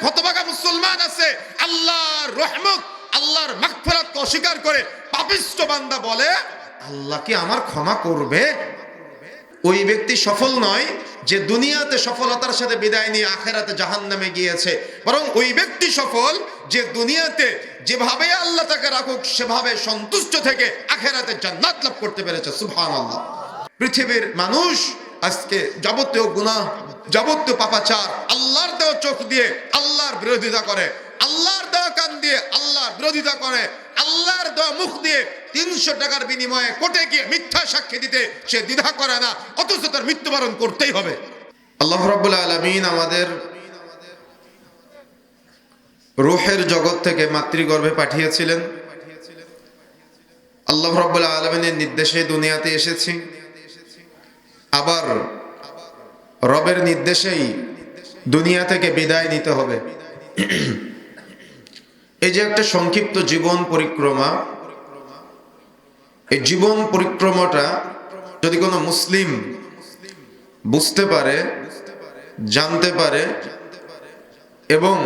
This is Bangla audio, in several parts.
হতভাগা মুসলমান আছে আল্লাহর রহমত আল্লাহর মাগফিরাতকে অস্বীকার করে পাপিষ্ঠ বান্দা বলে আল্লাহ কি আমার ক্ষমা করবে? ওই ব্যক্তি সফল নয় যে দুনিয়াতে সফলতার সাথে বিদায় নিয়ে আখেরাতে জাহান্নামে গিয়েছে, বরং ওই ব্যক্তি সফল যে দুনিয়াতে যেভাবে আল্লাহ তাকে রাখুক সেভাবে সন্তুষ্ট থেকে আখেরাতে জান্নাত লাভ করতে পেরেছে। সুবহানাল্লাহ। পৃথিবীর মানুষ আজকে যাবতীয় গুনাহ, যাবতীয় পাপাচার, আল্লাহর দেওয়া চোখ দিয়ে আল্লাহর বিরোধিতা করে, আল্লাহর দেওয়া কান দিয়ে আল্লাহর বিরোধিতা করে, আল্লাহর দেওয়া মুখ দিয়ে 300 টাকার বিনিময়ে কোর্টে গিয়ে মিথ্যা সাক্ষী দিতে সে দ্বিধা করে না, অথচ তার মৃত্যুবরণ করতেই হবে। আল্লাহ রাব্বুল আলামিন আমাদের রূহের জগৎ থেকে মাতৃগর্ভে পাঠিয়েছিলেন। আল্লাহ রাব্বুল আলামিনের নির্দেশে দুনিয়াতে এসেছি, আবার রবের নির্দেশেই দুনিয়া থেকে বিদায় নিতে হবে। এই যে একটা সংক্ষিপ্ত জীবন পরিক্রমা, এই জীবন পরিক্রমাটা যদি কোনো মুসলিম বুঝতে পারে, জানতে পারে এবং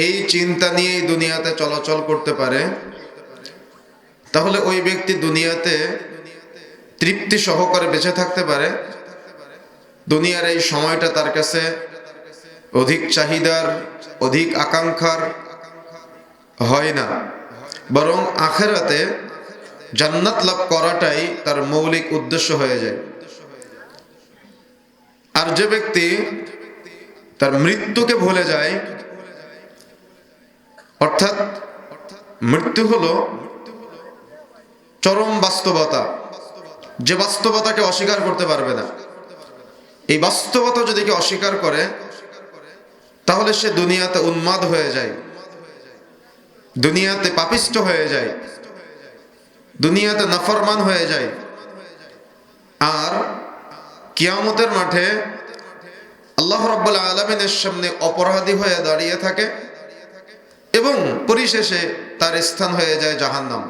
এই চিন্তা নিয়েই দুনিয়াতে চলাচল করতে পারে, তাহলে ওই ব্যক্তি দুনিয়াতে তৃপ্তি সহকারে বেঁচে থাকতে পারে। দুনিয়ার এই সময়টা তার কাছে অধিক চাহিদার, অধিক আকাঙ্ক্ষার হয় না, বরং আখেরাতে জান্নাত লাভ করাটাই তার মৌলিক উদ্দেশ্য হয়ে যায়। আর যে ব্যক্তি তার মৃত্যুকে ভুলে যায়, অর্থাৎ মৃত্যু হলো চরম বাস্তবতা, যে বাস্তবতাকে অস্বীকার করতে পারবে না। এই বাস্তবতা যদি কেউ অস্বীকার করে তাহলে সে দুনিয়াতে উন্মাদ হয়ে যায়, দুনিয়াতে পাপিষ্ঠ হয়ে যায়, দুনিয়াতে নাফরমান হয়ে যায়, আর কিয়ামতের মাঠে আল্লাহ রাব্বুল আলামিনের সামনে অপরাধী হয়ে দাঁড়িয়ে থাকে এবং পরিশেষে তার স্থান হয়ে যায় জাহান্নাম।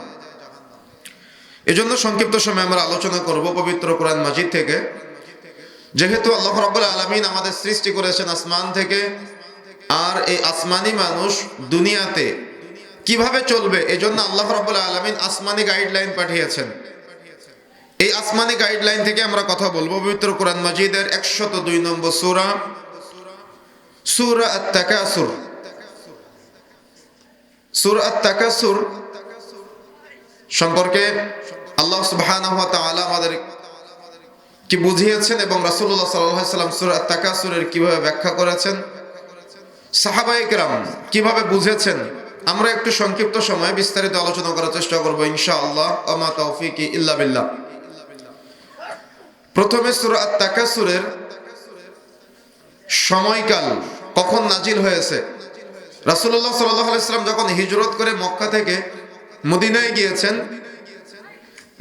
এজন্য সংক্ষিপ্ত সময় আমরা আলোচনা করব পবিত্র কোরআন মাজিদ থেকে। যেহেতু আল্লাহ রাব্বুল আলামিন আমাদের সৃষ্টি করেছেন আসমান থেকে, আর এই আসমানি মানুষ দুনিয়াতে কিভাবে চলবে এজন্য আল্লাহ রাব্বুল আলামিন আসমানি গাইডলাইন পাঠিয়েছেন। এই আসমানি গাইডলাইন থেকে আমরা কথা বলবো পবিত্র কোরআন মাজিদের 102 নম্বর সূরা, সূরা আত-তাকাসুর। সূরা আত-তাকাসুর সম্পর্কে আল্লাহ সুবহানাহু ওয়া তাআলা আমাদের কি বুঝিয়েছেন এবং রাসূলুল্লাহ সাল্লাল্লাহু আলাইহি ওয়াসাল্লাম সূরা আত-তাকাসুরের কিভাবে ব্যাখ্যা করেছেন, সাহাবায়ে কেরাম কিভাবে বুঝেছেন, আমরা একটু সংক্ষিপ্ত সময়ে বিস্তারিত আলোচনা করার চেষ্টা করব ইনশাআল্লাহ। আমা তাওফীকি ইল্লা বিল্লাহ। প্রথমে সূরা আত-তাকাসুরের সময়কাল কখন নাজিল হয়েছে। রাসূলুল্লাহ সাল্লাল্লাহু আলাইহি ওয়াসাল্লাম যখন হিজরত করে মক্কা থেকে মদিনায় গিয়েছেন,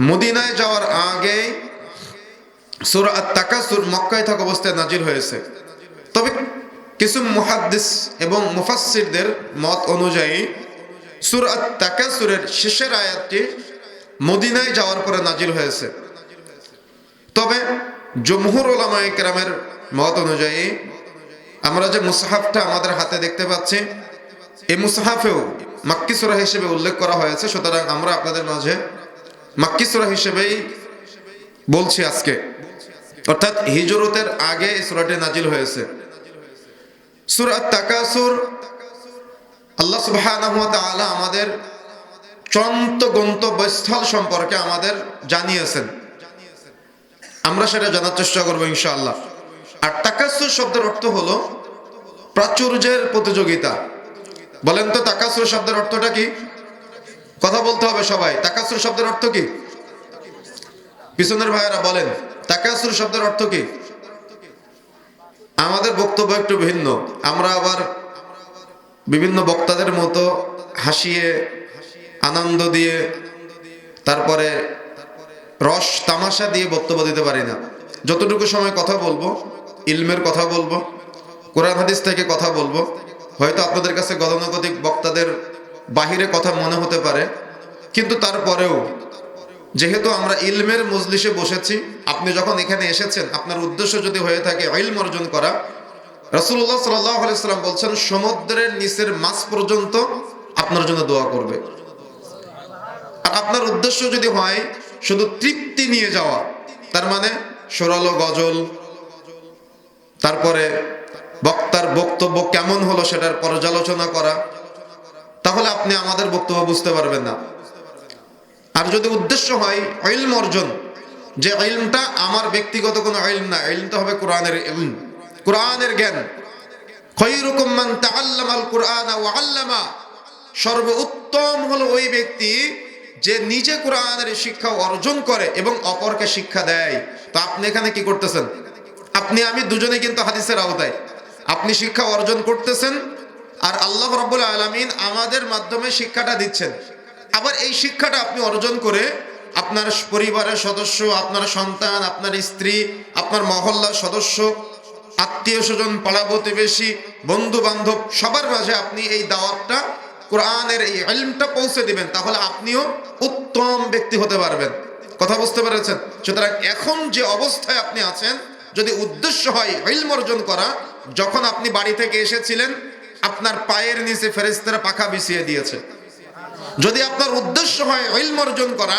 মদিনায় যাওয়ার আগে সূরা আত-তাকাসুর মক্কায় থাকা অবস্থায় নাজিল হয়েছে। তবে কিছু মুহাদ্দিস এবং মুফাসসিরদের মত অনুযায়ী সূরা আত-তাকাসুরের শেষের আয়াতটি মদিনায় যাওয়ার পরে নাজিল হয়েছে। তবে জমহুর উলামায়ে কেরামের মত অনুযায়ী আমরা যে মুসহাফটা আমাদের হাতে দেখতে পাচ্ছি, এই মুসহাফেও মাক্কি সূরা হিসেবে উল্লেখ করা হয়েছে, সুতরাং আমরা আপনাদের মাঝে মাক্কি সূরা হিসেবেই বলছি আজকে, অর্থাৎ হিজরতের আগে এই সূরাটি নাজিল হয়েছে। সূরা আত-তাকাসুর আল্লাহ সুবহানাহু ওয়া তাআলা আমাদের চূড়ান্ত গন্তব্যস্থল সম্পর্কে আমাদের জানিয়েছেন, আমরা সেটা জানার চেষ্টা করব ইনশাআল্লাহ। আর তাকাসুর শব্দের অর্থ হলো প্রাচুর্যের প্রতিযোগিতা। বলেন তো তাকাসুর শব্দের অর্থটা কি? কথা বলতে হবে সবাই। তাকাসুর শব্দের অর্থ কি? পিছনের ভাইয়েরা বলেন তাকাসুর শব্দের অর্থ কি? আমাদের বক্তব্য একটু ভিন্ন, আমরা আবার বিভিন্ন বক্তাদের মতো হাসিয়ে, আনন্দ দিয়ে, তারপরে রস তামাশা দিয়ে বক্তব্য দিতে পারি না। যতটুকু সময় কথা বলবো, ইলমের কথা বলবো, কোরআন হাদিস থেকে কথা বলবো। হয়তো আপনাদের কাছে গতানুগতিক বক্তাদের বাহিরে কথা মনে হতে পারে, কিন্তু তারপরেও যেহেতু আমরা ইলমের মজলিসে বসেছি, আপনি যখন এখানে এসেছেন আপনার উদ্দেশ্য যদি হয়ে থাকে ইলম অর্জন করা, রাসূলুল্লাহ সাল্লাল্লাহু আলাইহি ওয়াসাল্লাম বলছেন সমুদ্রের নিচের মাছ পর্যন্ত আপনার জন্য দোয়া করবে। আর আপনার উদ্দেশ্য যদি হয় শুধু তৃপ্তি নিয়ে যাওয়া, তার মানে সরালো গজল, তারপরে বক্তার বক্তব্য কেমন হলো সেটার পর্যালোচনা করা, তাহলে আপনি আমাদের বক্তব্য বুঝতে পারবেন না। আর যদি উদ্দেশ্য হয় ইলম অর্জন, যে ইলমটা আমার ব্যক্তিগত কোনো ইলম না, ইলমটা হবে কোরআনের ইলম, কোরআনের জ্ঞান। খায়রুকুম মান তাআল্লামাল কুরআনা ওয়া আল্লামা, সর্বোত্তম হলো ওই ব্যক্তি যে নিজে কোরআনের শিক্ষা অর্জন করে এবং অপরকে শিক্ষা দেয়। তো আপনি এখানে কি করতেছেন? আপনি আমি দুজনে কিন্তু হাদিসের আওতায়। আপনি শিক্ষা অর্জন করতেছেন আর আল্লাহ রাব্বুল আলামিন আমাদের মাধ্যমে শিক্ষাটা দিচ্ছেন। আবার এই শিক্ষাটা আপনি অর্জন করে আপনার পরিবারের সদস্য, আপনার সন্তান, আপনার স্ত্রী, আপনার মহল্লার সদস্য, আত্মীয় স্বজন, পাড়া প্রতিবেশী, বন্ধু বান্ধব সবার মাঝে আপনি এই দাওয়াতটা, কোরআনের এই ইলমটা পৌঁছে দিবেন, তাহলে আপনিও উত্তম ব্যক্তি হতে পারবেন। কথা বুঝতে পেরেছেন? সুতরাং এখন যে অবস্থায় আপনি আছেন, যদি উদ্দেশ্য হয় ইলম অর্জন করা, যখন আপনি বাড়ি থেকে এসেছিলেন আপনার পায়ের নিচে ফেরেশতারা পাখা বিছিয়ে দিয়েছে। যদি আপনার উদ্দেশ্য হয় ইলম অর্জন করা,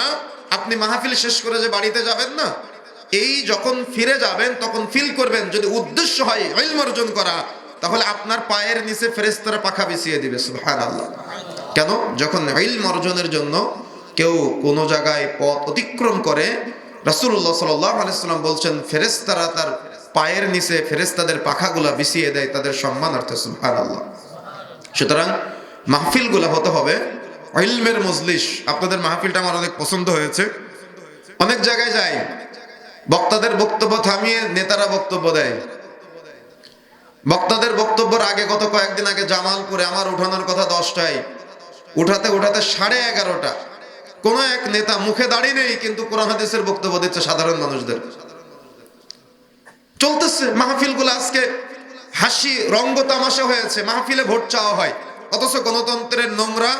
আপনি মাহফিল শেষ করে যে বাড়িতে যাবেন না, এই যখন ফিরে যাবেন তখন ফিল করবেন যদি উদ্দেশ্য হয় ইলম অর্জন করা, তাহলে আপনার পায়ের নিচে ফেরেশতারা পাখা বিছিয়ে দিবে। সুবহানাল্লাহ। কেন? যখন ইলম অর্জনের জন্য কেউ কোনো জায়গায় পথ অতিক্রম করে, রাসূলুল্লাহ সাল্লাল্লাহু আলাইহি ওয়াসাল্লাম বলছেন ফেরেশতারা তার পায়ের নিচে ফেরেশতাদের পাখাগুলা বিছিয়ে দেয় তাদের সম্মানার্থে। সুবহানাল্লাহ। সুতরাং মাহফিলগুলো হতে হবে ইলমের মজলিস। আপনাদের মাহফিলটা আমার অনেক পছন্দ হয়েছে। অনেক জায়গায় যাই, বক্তাদের বক্তব্য থামিয়ে নেতারা বক্তব্য দেয়। বক্তাদের বক্তব্যের আগে গত কয়েকদিন আগে জামালপুরে আমার উঠানোর কথা 10টায়, উঠাতে উঠাতে 11:30। কোন এক নেতা মুখে দাড়ি নেই কিন্তু কোরআন হাদিসের বক্তব্য দিচ্ছে সাধারণ মানুষদের। চলতেছে মাহফিলগুলো আজকে হাসি রঙ্গ তামাশা হয়েছে। মাহফিলে ভোট চাওয়া হয়, অথচ গণতন্ত্রের নোংরা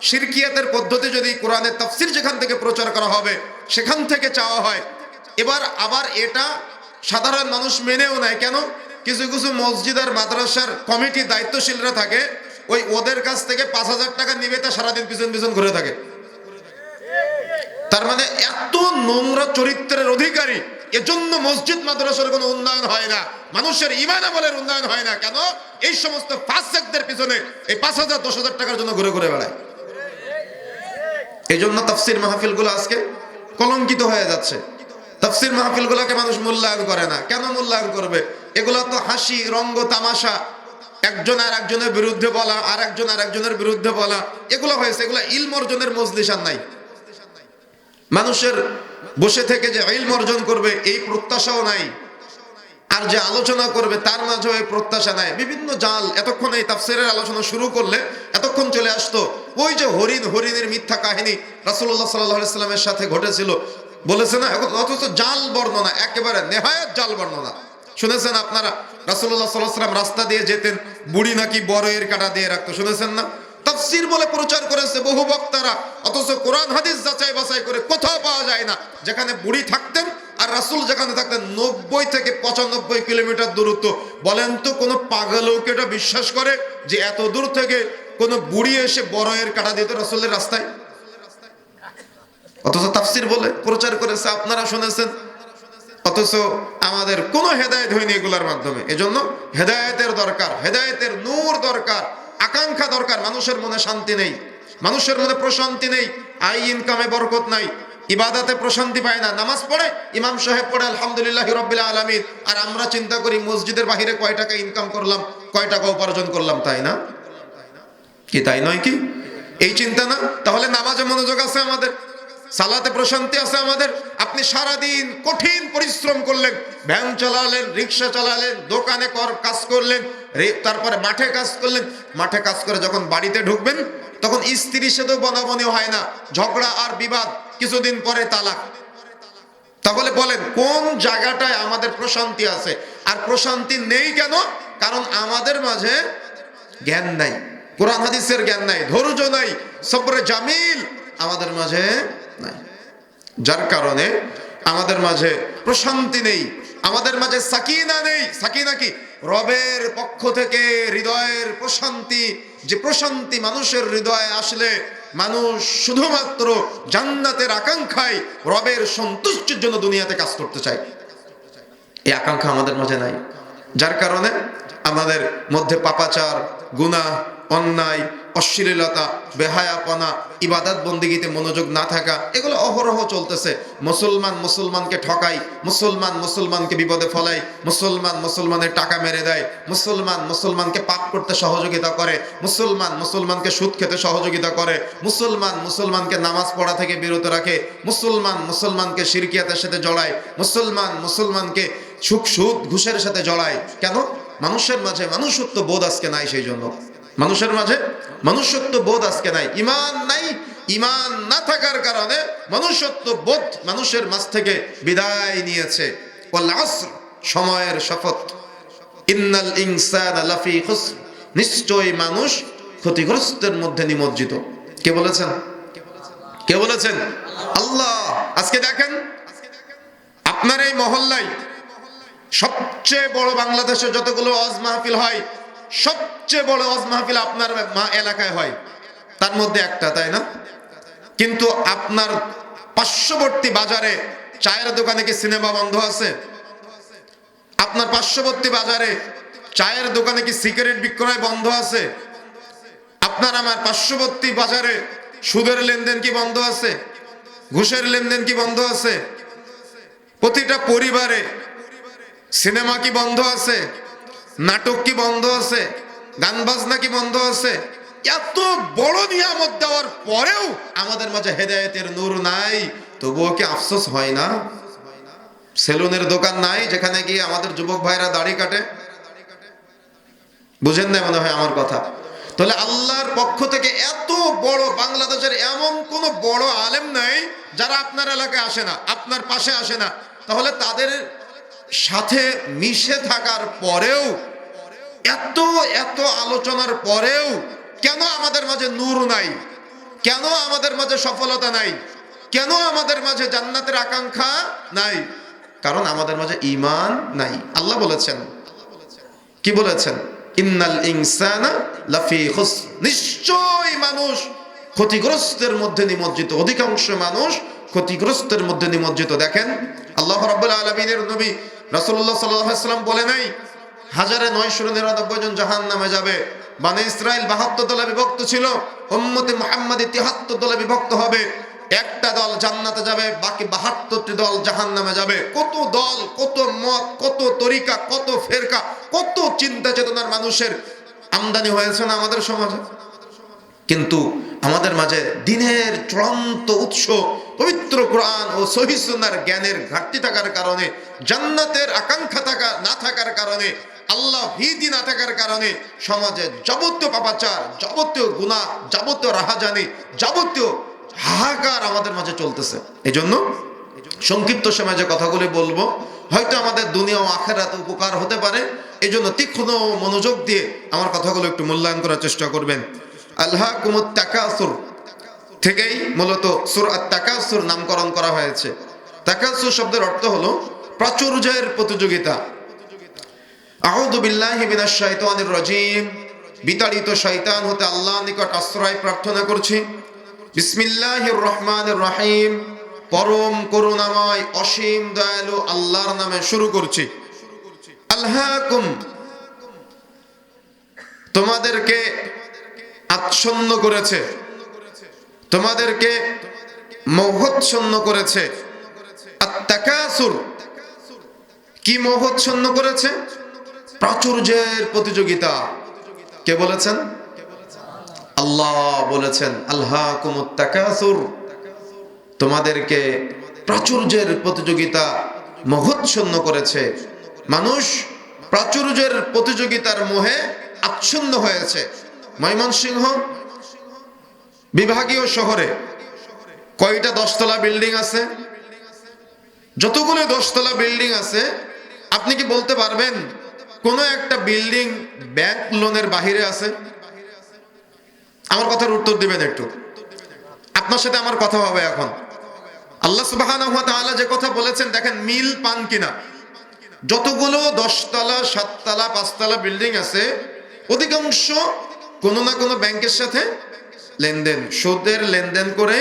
শিরকিয়াতের পদ্ধতি যদি কোরআনের তাফসির যেখান থেকে প্রচার করা হবে সেখান থেকে চাওয়া হয়। এবার আবার এটা সাধারণ মানুষ মেনেও নেয়। কেন? কিছু কিছু মসজিদ আর মাদ্রাসার কমিটি দায়িত্বশীলরা থাকে, ওই ওদের কাছ থেকে 5,000 টাকা নিবে, তা সারাদিন পিছন পিছন ঘুরে থাকে। তার মানে এত নোংরা চরিত্রের অধিকারী, এজন্য মসজিদ মাদ্রাসার কোনো উন্নয়ন হয় না, মানুষের ঈমান আমলের উন্নয়ন হয় না। কেন? এই সমস্ত ফাসিকদের পিছনে এই 5,000 10,000 টাকার জন্য ঘুরে ঘুরে বেড়ায়। এই জন্য তাফসির মাহফিলগুলো আজকে কলঙ্কিত হয়ে যাচ্ছে। তাফসির মাহফিলগুলোকে মানুষ মূল্যায়ন করে না। কেন মূল্যায়ন করবে? এগুলো তো হাসি রঙ্গ তামাশা, একজন আর একজনের বিরুদ্ধে বলা, আর একজন আর একজনের বিরুদ্ধে বলা, এগুলো হয়েছে। এগুলো ইলম অর্জনের মজলিস আর নাই। মানুষের বসে থেকে যে ইলম অর্জন করবে এই প্রত্যাশাও নাই, আর যে আলোচনা করবে তার মাঝেও এই প্রত্যাশা নাই। বিভিন্ন জাল। এতক্ষণ এই তাফসিরের আলোচনা শুরু করলে এতক্ষণ চলে আসতো ওই যে হরিণের মিথ্যা কাহিনী রাসূলুল্লাহ সাল্লাল্লাহু আলাইহি ওয়াসাল্লামের সাথে ঘটেছিল, বলেছে না, অথচ জাল বর্ণনা, একেবারে নেহায়াত জাল বর্ণনা। শুনেছেন আপনারা রাসূলুল্লাহ সাল্লাল্লাহু আলাইহি ওয়াসাল্লাম রাস্তা দিয়ে যেতেন, বুড়ি নাকি বড়ের কাঁটা দিয়ে রাখতো, শুনেছেন না? তাফসীর বলে প্রচার করেছে বহু বক্তারা, অথচ কোরআন হাদিস যাচাই বাছাই করে কোথাও পাওয়া যায় না যেখানে বুড়ি থাকতেন আর রাসূল যেখানে থাকতেন 90 থেকে 95 কিলোমিটার দূরত্ব। বলেন তো কোন পাগলও কি এটা বিশ্বাস করে যে এত দূর থেকে কোন বুড়ি এসে বড়ের কাঁটা দিত রাসূলের রাস্তায়? অথচ তাফসীর বলে প্রচার করেছে, আপনারা শুনেছেন। অথচ আমাদের কোনো হেদায়েত হয়নি এগুলোর মাধ্যমে। এজন্য হেদায়েতের দরকার, হেদায়েতের নূর দরকার, আকাঙ্ক্ষা দরকার। মানুষের মনে শান্তি নেই, মানুষের মনে প্রশান্তি নেই, আয় ইনকামে বরকত নাই, ইবাদতে প্রশান্তি পায় না। নামাজ পড়ে ইমাম সাহেব পড়ে আলহামদুলিল্লাহি রাব্বিল আলামিন, আর আমরা চিন্তা করি মসজিদের বাহিরে কয় টাকা ইনকাম করলাম, কয় টাকা উপার্জন করলাম। তাই না? কি তাই নয় কি? এই চিন্তা না? তাহলে নামাজে মনোযোগ আছে আমাদের, সালাতে প্রশান্তি আছে আমাদের। আপনি সারাদিন কঠিন পরিশ্রম করলেন, ভ্যান চালালেন, রিক্সা চালালেন, দোকানে কাজ করলেন, তারপরে মাঠে কাজ করলেন। মাঠে কাজ করে যখন বাড়িতে ঢুকবেন তখন স্ত্রীর সাথেও বনাবনি হয় না, ঝগড়া আর বিবাদ, কিছুদিন পরে তালাক। তাহলে বলেন কোন জায়গাটায় আমাদের প্রশান্তি আছে? আর প্রশান্তি নেই কেন? কারণ আমাদের মাঝে জ্ঞান নাই, কোরআন হাদিসের জ্ঞান নাই, ধৈর্য নাই, সবরে জামিল আমাদের মাঝে নাই, যার কারণে আমাদের মাঝে প্রশান্তি নেই। আমাদের মাঝে সাকিনা নেই। সাকিনা কি? রবের পক্ষ থেকে হৃদয়ের প্রশান্তি, যে প্রশান্তি মানুষের হৃদয়ে আসলে মানুষ শুধুমাত্র জান্নাতের আকাঙ্ক্ষায় রবের সন্তুষ্টির জন্য দুনিয়াতে কাজ করতে চায়। এই আকাঙ্ক্ষা আমাদের মাঝে নাই, যার কারণে আমাদের মধ্যে পাপাচার, গুনাহ, অন্যায়, অশ্লীলতা, বেহায়াপনা, ইবাদত বন্দিগিতে মনোযোগ না থাকা, এগুলো অহরহ চলতেছে। মুসলমান মুসলমানকে ঠকায়, মুসলমান মুসলমানকে বিপদে ফলায়, মুসলমান মুসলমানের টাকা মেরে দেয়, মুসলমান মুসলমানকে পাপ করতে সহযোগিতা করে, মুসলমান মুসলমানকে সুদ খেতে সহযোগিতা করে, মুসলমান মুসলমানকে নামাজ পড়া থেকে বিরত রাখে, মুসলমান মুসলমানকে শিরকিয়াতের সাথে জড়ায়, মুসলমান মুসলমানকে সুদ ঘুষের সাথে জড়ায়। কেন? মানুষের মাঝে মনুষ্যত্ব বোধ আজকে নাই। সেই জন্য মানুষের মাঝে মনুষ্যত্ব বোধ আজকে নাই, ঈমান নাই। ঈমান না থাকার কারণে মনুষ্যত্ব বোধ মানুষের মাঝ থেকে বিদায় নিয়েছে। ওয়াল আসর, সময়ের শপথ, ইন্নাল ইনসানা লাফি খুসর, নিশ্চয়ই মানুষ ক্ষতিগ্রস্তের মধ্যে নিমজ্জিত। কে বলেছেন? কে বলেছেন? আল্লাহ। আজকে দেখেন, আপনার এই মহল্লায় সবচেয়ে বড়, বাংলাদেশে যতগুলো ওয়াজ মাহফিল হয়, সবচেয়ে বড় ওয়াজ মাহফিল আপনার এলাকায় হয়, তার মধ্যে একটা, তাই না? কিন্তু আপনার পার্শ্ববর্তী বাজারে চায়ের দোকানে কি সিনেমা বন্ধ আছে? আপনার পার্শ্ববর্তী বাজারে চায়ের দোকানে কি সিগারেট বিক্রয় বন্ধ আছে? আপনার আমার পার্শ্ববর্তী বাজারে সুদের লেনদেন কি বন্ধ আছে? ঘুষের লেনদেন কি বন্ধ আছে? প্রতিটা পরিবারে সিনেমা কি বন্ধ আছে? নাটক কি বন্ধ আছে? গান বাজনা কি বন্ধ আছে? এত বড় নিয়ামত দেওয়ার পরেও আমাদের মাঝে হেদায়েতের নূর নাই। তবুও কি আফসোস হয় না? সেলুনের দোকান নাই যেখানে গিয়ে আমাদের যুবক ভাইরা দাড়ি কাটে? বুঝেন না মনে হয় আমার কথা। তাহলে আল্লাহর পক্ষ থেকে এত বড়, বাংলাদেশের এমন কোন বড় আলেম নাই যারা আপনার এলাকায় আসে না, আপনার পাশে আসে না। তাহলে তাদের সাথে মিশে থাকার পরেও, এত এত আলোচনার পরেও কেন আমাদের মাঝে নূর নাই? কেন আমাদের মাঝে সফলতা নাই? কেন আমাদের মাঝে জান্নাতের আকাঙ্ক্ষা নাই? কারণ আমাদের মাঝে ঈমান নাই। আল্লাহ বলেছেন, কি বলেছেন? ইন্নাল ইনসানা লাফি খুসর, নিশ্চয়ই মানুষ ক্ষতিগ্রস্তের মধ্যে নিমজ্জিত। অধিকাংশ মানুষ ক্ষতিগ্রস্তের মধ্যে নিমজ্জিত। দেখেন, আল্লাহ রাব্বুল আলামিনের নবী রাসূলুল্লাহ সাল্লাল্লাহু আলাইহি ওয়াসাল্লাম বলে নাই 1999 জন জাহান্নামে যাবে। বনি ইসরাইল 72 দলে বিভক্ত ছিল, উম্মতে মুহাম্মাদি 73 দলে বিভক্ত হবে। একটা দল জান্নাতে যাবে, বাকি 72টি দল জাহান্নামে যাবে। কত দল, কত মত, কত তরিকা, কত ফেরকা, কত চিন্তা চেতনার মানুষের আমদানি হয়েছে না আমাদের সমাজে? কিন্তু আমাদের মাঝে দিনের চূড়ান্ত উৎস পবিত্র কোরআন ও সহিহ সুন্নাহর জ্ঞানের ঘাটতি থাকার কারণে, জান্নাতের আকাঙ্ক্ষা না থাকার কারণে, আল্লাহ ভীতি না থাকার কারণে সমাজে যাবতীয় পাপাচার, যাবতীয় গুনাহ, যাবতীয় রাহাজানি, যাবতীয় হাহাকার আমাদের মাঝে চলতেছে। এই জন্য সংক্ষিপ্ত সময়ে যে কথাগুলি বলবো, হয়তো আমাদের দুনিয়া ও আখিরাতে উপকার হতে পারে। এই জন্য তীক্ষ্ণ মনোযোগ দিয়ে আমার কথাগুলো একটু মূল্যায়ন করার চেষ্টা করবেন। আলহাকুমুত তাকাসুর থেকেই মূলত সূরা আত-তাকাসুর নামকরণ করা হয়েছে। তাকাসুর শব্দের অর্থ হলো প্রাচুর্যের প্রতিযোগিতা। আউযু বিল্লাহি মিনাশ শাইতানির রাজীম, বিতাড়িত শয়তান হতে আল্লাহর নিকট আশ্রয় প্রার্থনা করছি। বিসমিল্লাহির রহমানির রহিম, পরম করুণাময় অসীম দয়ালু আল্লাহর নামে শুরু করছি। আলহাকুম, তোমাদেরকে আচ্ছন্ন করেছে, তোমাদেরকে মোহচ্ছন্ন করেছে। আত-তাকাসুর, কি মোহচ্ছন্ন করেছে? প্রাচুর্যের প্রতিযোগিতা। কে বলেছেন? আল্লাহ বলেছেন, আলহাকুমুত তাকাসুর, তোমাদেরকে প্রাচুর্যের প্রতিযোগিতা মোহচ্ছন্ন করেছে। মানুষ প্রাচুর্যের প্রতিযোগিতার মোহে আচ্ছন্ন হয়েছে। ময়মনসিংহ বিভাগীয় শহরে কয়টা 10তলা বিল্ডিং আছে? যতগুলো 10তলা বিল্ডিং আছে, আপনি কি বলতে পারবেন কোন একটা বিল্ডিং ব্যাংক লোনের বাহিরে আছে? আমার কথার উত্তর দিবেন একটু। আপনার সাথে আমার কথা হবে এখন। আল্লাহ সুবহানাহু ওয়া তাআলা যে কথা বলেছেন, দেখেন মিল পান কিনা। যতগুলো 10 তলা 7 তলা 5 তলা বিল্ডিং আছে অধিকাংশ কোনো না কোনো ব্যাংকের সাথে লেনদেন, সুদের লেনদেন করে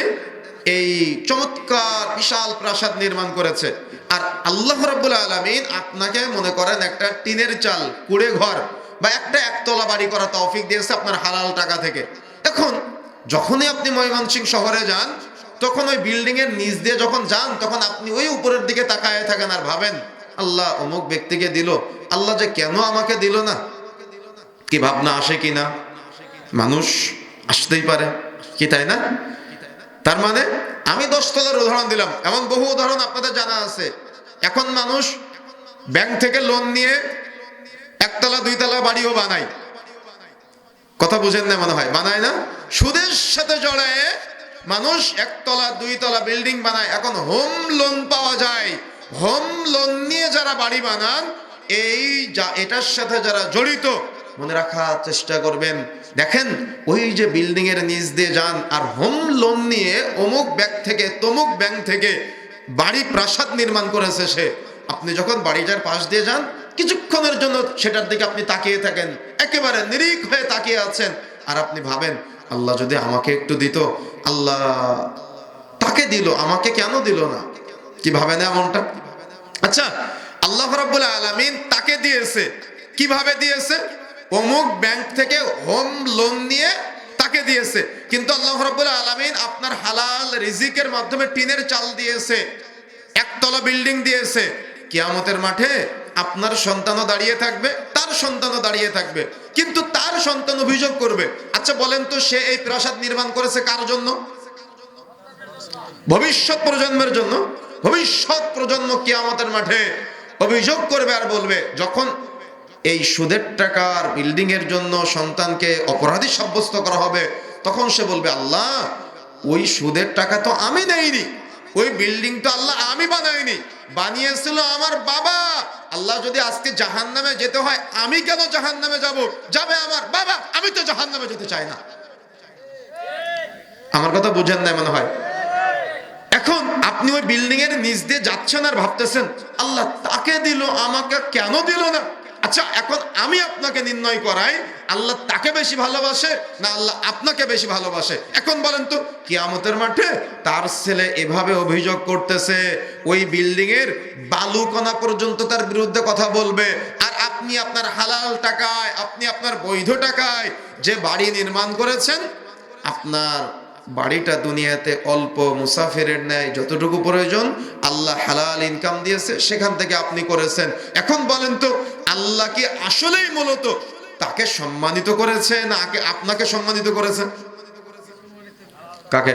এই চমৎকার বিশাল প্রাসাদ নির্মাণ করেছে। আর আল্লাহ রাব্বুল আলামিন আপনাকে মনে করেন একটা টিনের চাল, কুড়ে ঘর বা একটা একতলা বাড়ি করা তৌফিক দিয়েছে আপনার হালাল টাকা থেকে। এখন যখনই আপনি ময়মনসিংহ শহরে যান, তখন ওই বিল্ডিং এর নিচ দিয়ে যখন যান, তখন আপনি ওই উপরের দিকে তাকায় থাকেন আর ভাবেন, আল্লাহ অমুক ব্যক্তিকে দিল, আল্লাহ যে কেন আমাকে দিল না। কি ভাবনা আসে কিনা? মানুষ আসতেই পারে কি, তাই না? তার মানে আমি 10 তলার উদাহরণ দিলাম, এমন বহু উদাহরণ আপনাদের জানা আছে। এখন মানুষ ব্যাংক থেকে লোন নিয়ে 1 তলা 2 তলা বাড়িও বানায়। কথা বুঝেন না মনে হয়? বানায় না? সুদের সাথে জড়ায় মানুষ 1 তলা 2 তলা বিল্ডিং বানায়। এখন হোম লোন পাওয়া যায়, হোম লোন নিয়ে যারা বাড়ি বানান, এটার সাথে যারা জড়িত, মনে রাখার চেষ্টা করবেন। দেখেন ওই যে বিল্ডিং এর নিচ দিয়ে যান আর হোম লোন নিয়ে অমুক ব্যাংক থেকে তমুক ব্যাংক থেকে বাড়ি প্রাসাদ নির্মাণ করেছে সে। আপনি যখন বাড়িটার পাশ দিয়ে যান, কিছুক্ষণের জন্য সেটার দিকে আপনি তাকিয়ে থাকেন, একেবারে নিরিখ হয়ে তাকিয়ে আছেন, আর আপনি ভাবেন, আল্লাহ যদি আমাকে একটু দিত, আল্লাহ তাকে দিল, আমাকে কেন দিল না? কি ভাবেন এমনটা? আচ্ছা, আল্লাহ রাব্বুল আলামিন তাকে দিয়েছে, কিভাবে দিয়েছে? অমুক ব্যাংক থেকে হোম লোন নিয়ে তাকে দিয়েছে। কিন্তু আল্লাহ রাব্বুল আলামিন আপনার হালাল রিজিকের মাধ্যমে টিনের চাল দিয়েছে, একতলা বিল্ডিং দিয়েছে। কিয়ামতের মাঠে আপনার সন্তানও দাঁড়িয়ে থাকবে, তার সন্তানও দাঁড়িয়ে থাকবে, কিন্তু তার সন্তান অভিযোগ করবে। আচ্ছা বলেন তো, সে এই প্রাসাদ নির্মাণ করেছে কার জন্য? ভবিষ্যৎ প্রজন্মের জন্য। ভবিষ্যৎ প্রজন্ম কিয়ামতের মাঠে অভিযোগ করবে আর বলবে, যখন এই সুদের টাকার বিল্ডিং এর জন্য সন্তানকে অপরাধী সাব্যস্ত করা হবে, তখন সে বলবে, আল্লাহ ওই সুদের টাকা তো আমি নেইনি, ওই বিল্ডিং তো আল্লাহ আমি বানাইনি, বানিয়েছিল আমার বাবা। আল্লাহ যদি আজকে জাহান্নামে যেতে হয়, আমি কেন জাহান্নামে যাব? যাবে আমার বাবা, আমি তো জাহান্নামে যেতে চাই না। আমার কথা বুঝেন না মনে হয়? এখন আপনি ওই বিল্ডিং এর নিচ দিয়ে যাচ্ছেন আর ভাবতেছেন, আল্লাহ তাকে দিল, আমাকে কেন দিল না? আচ্ছা, এখন আমি আপনাকে নির্ণয় করাই, আল্লাহ তাকে বেশি ভালোবাসে না আল্লাহ আপনাকে বেশি ভালোবাসে? এখন বলেন তো, কিয়ামতের মাঠে তার ছেলে এভাবে অভিযোগ করতেছে, ওই বিল্ডিং এর বালুকণা পর্যন্ত তার বিরুদ্ধে কথা বলবে, আর আপনি আপনার হালাল টাকায়, আপনি আপনার বৈধ টাকায় যে বাড়ি নির্মাণ করেছেন, আপনার বাড়িটা দুনিয়াতে অল্প মুসাফিরের ন্যায় যতটুকু প্রয়োজন আল্লাহ হালাল ইনকাম দিয়েছে, সেখান থেকে আপনি করেছেন। এখন বলেন তো, আল্লাহ কি আসলেই মূলত তাকে সম্মানিত করেছে না আপনাকে সম্মানিত করেছে? কাকে?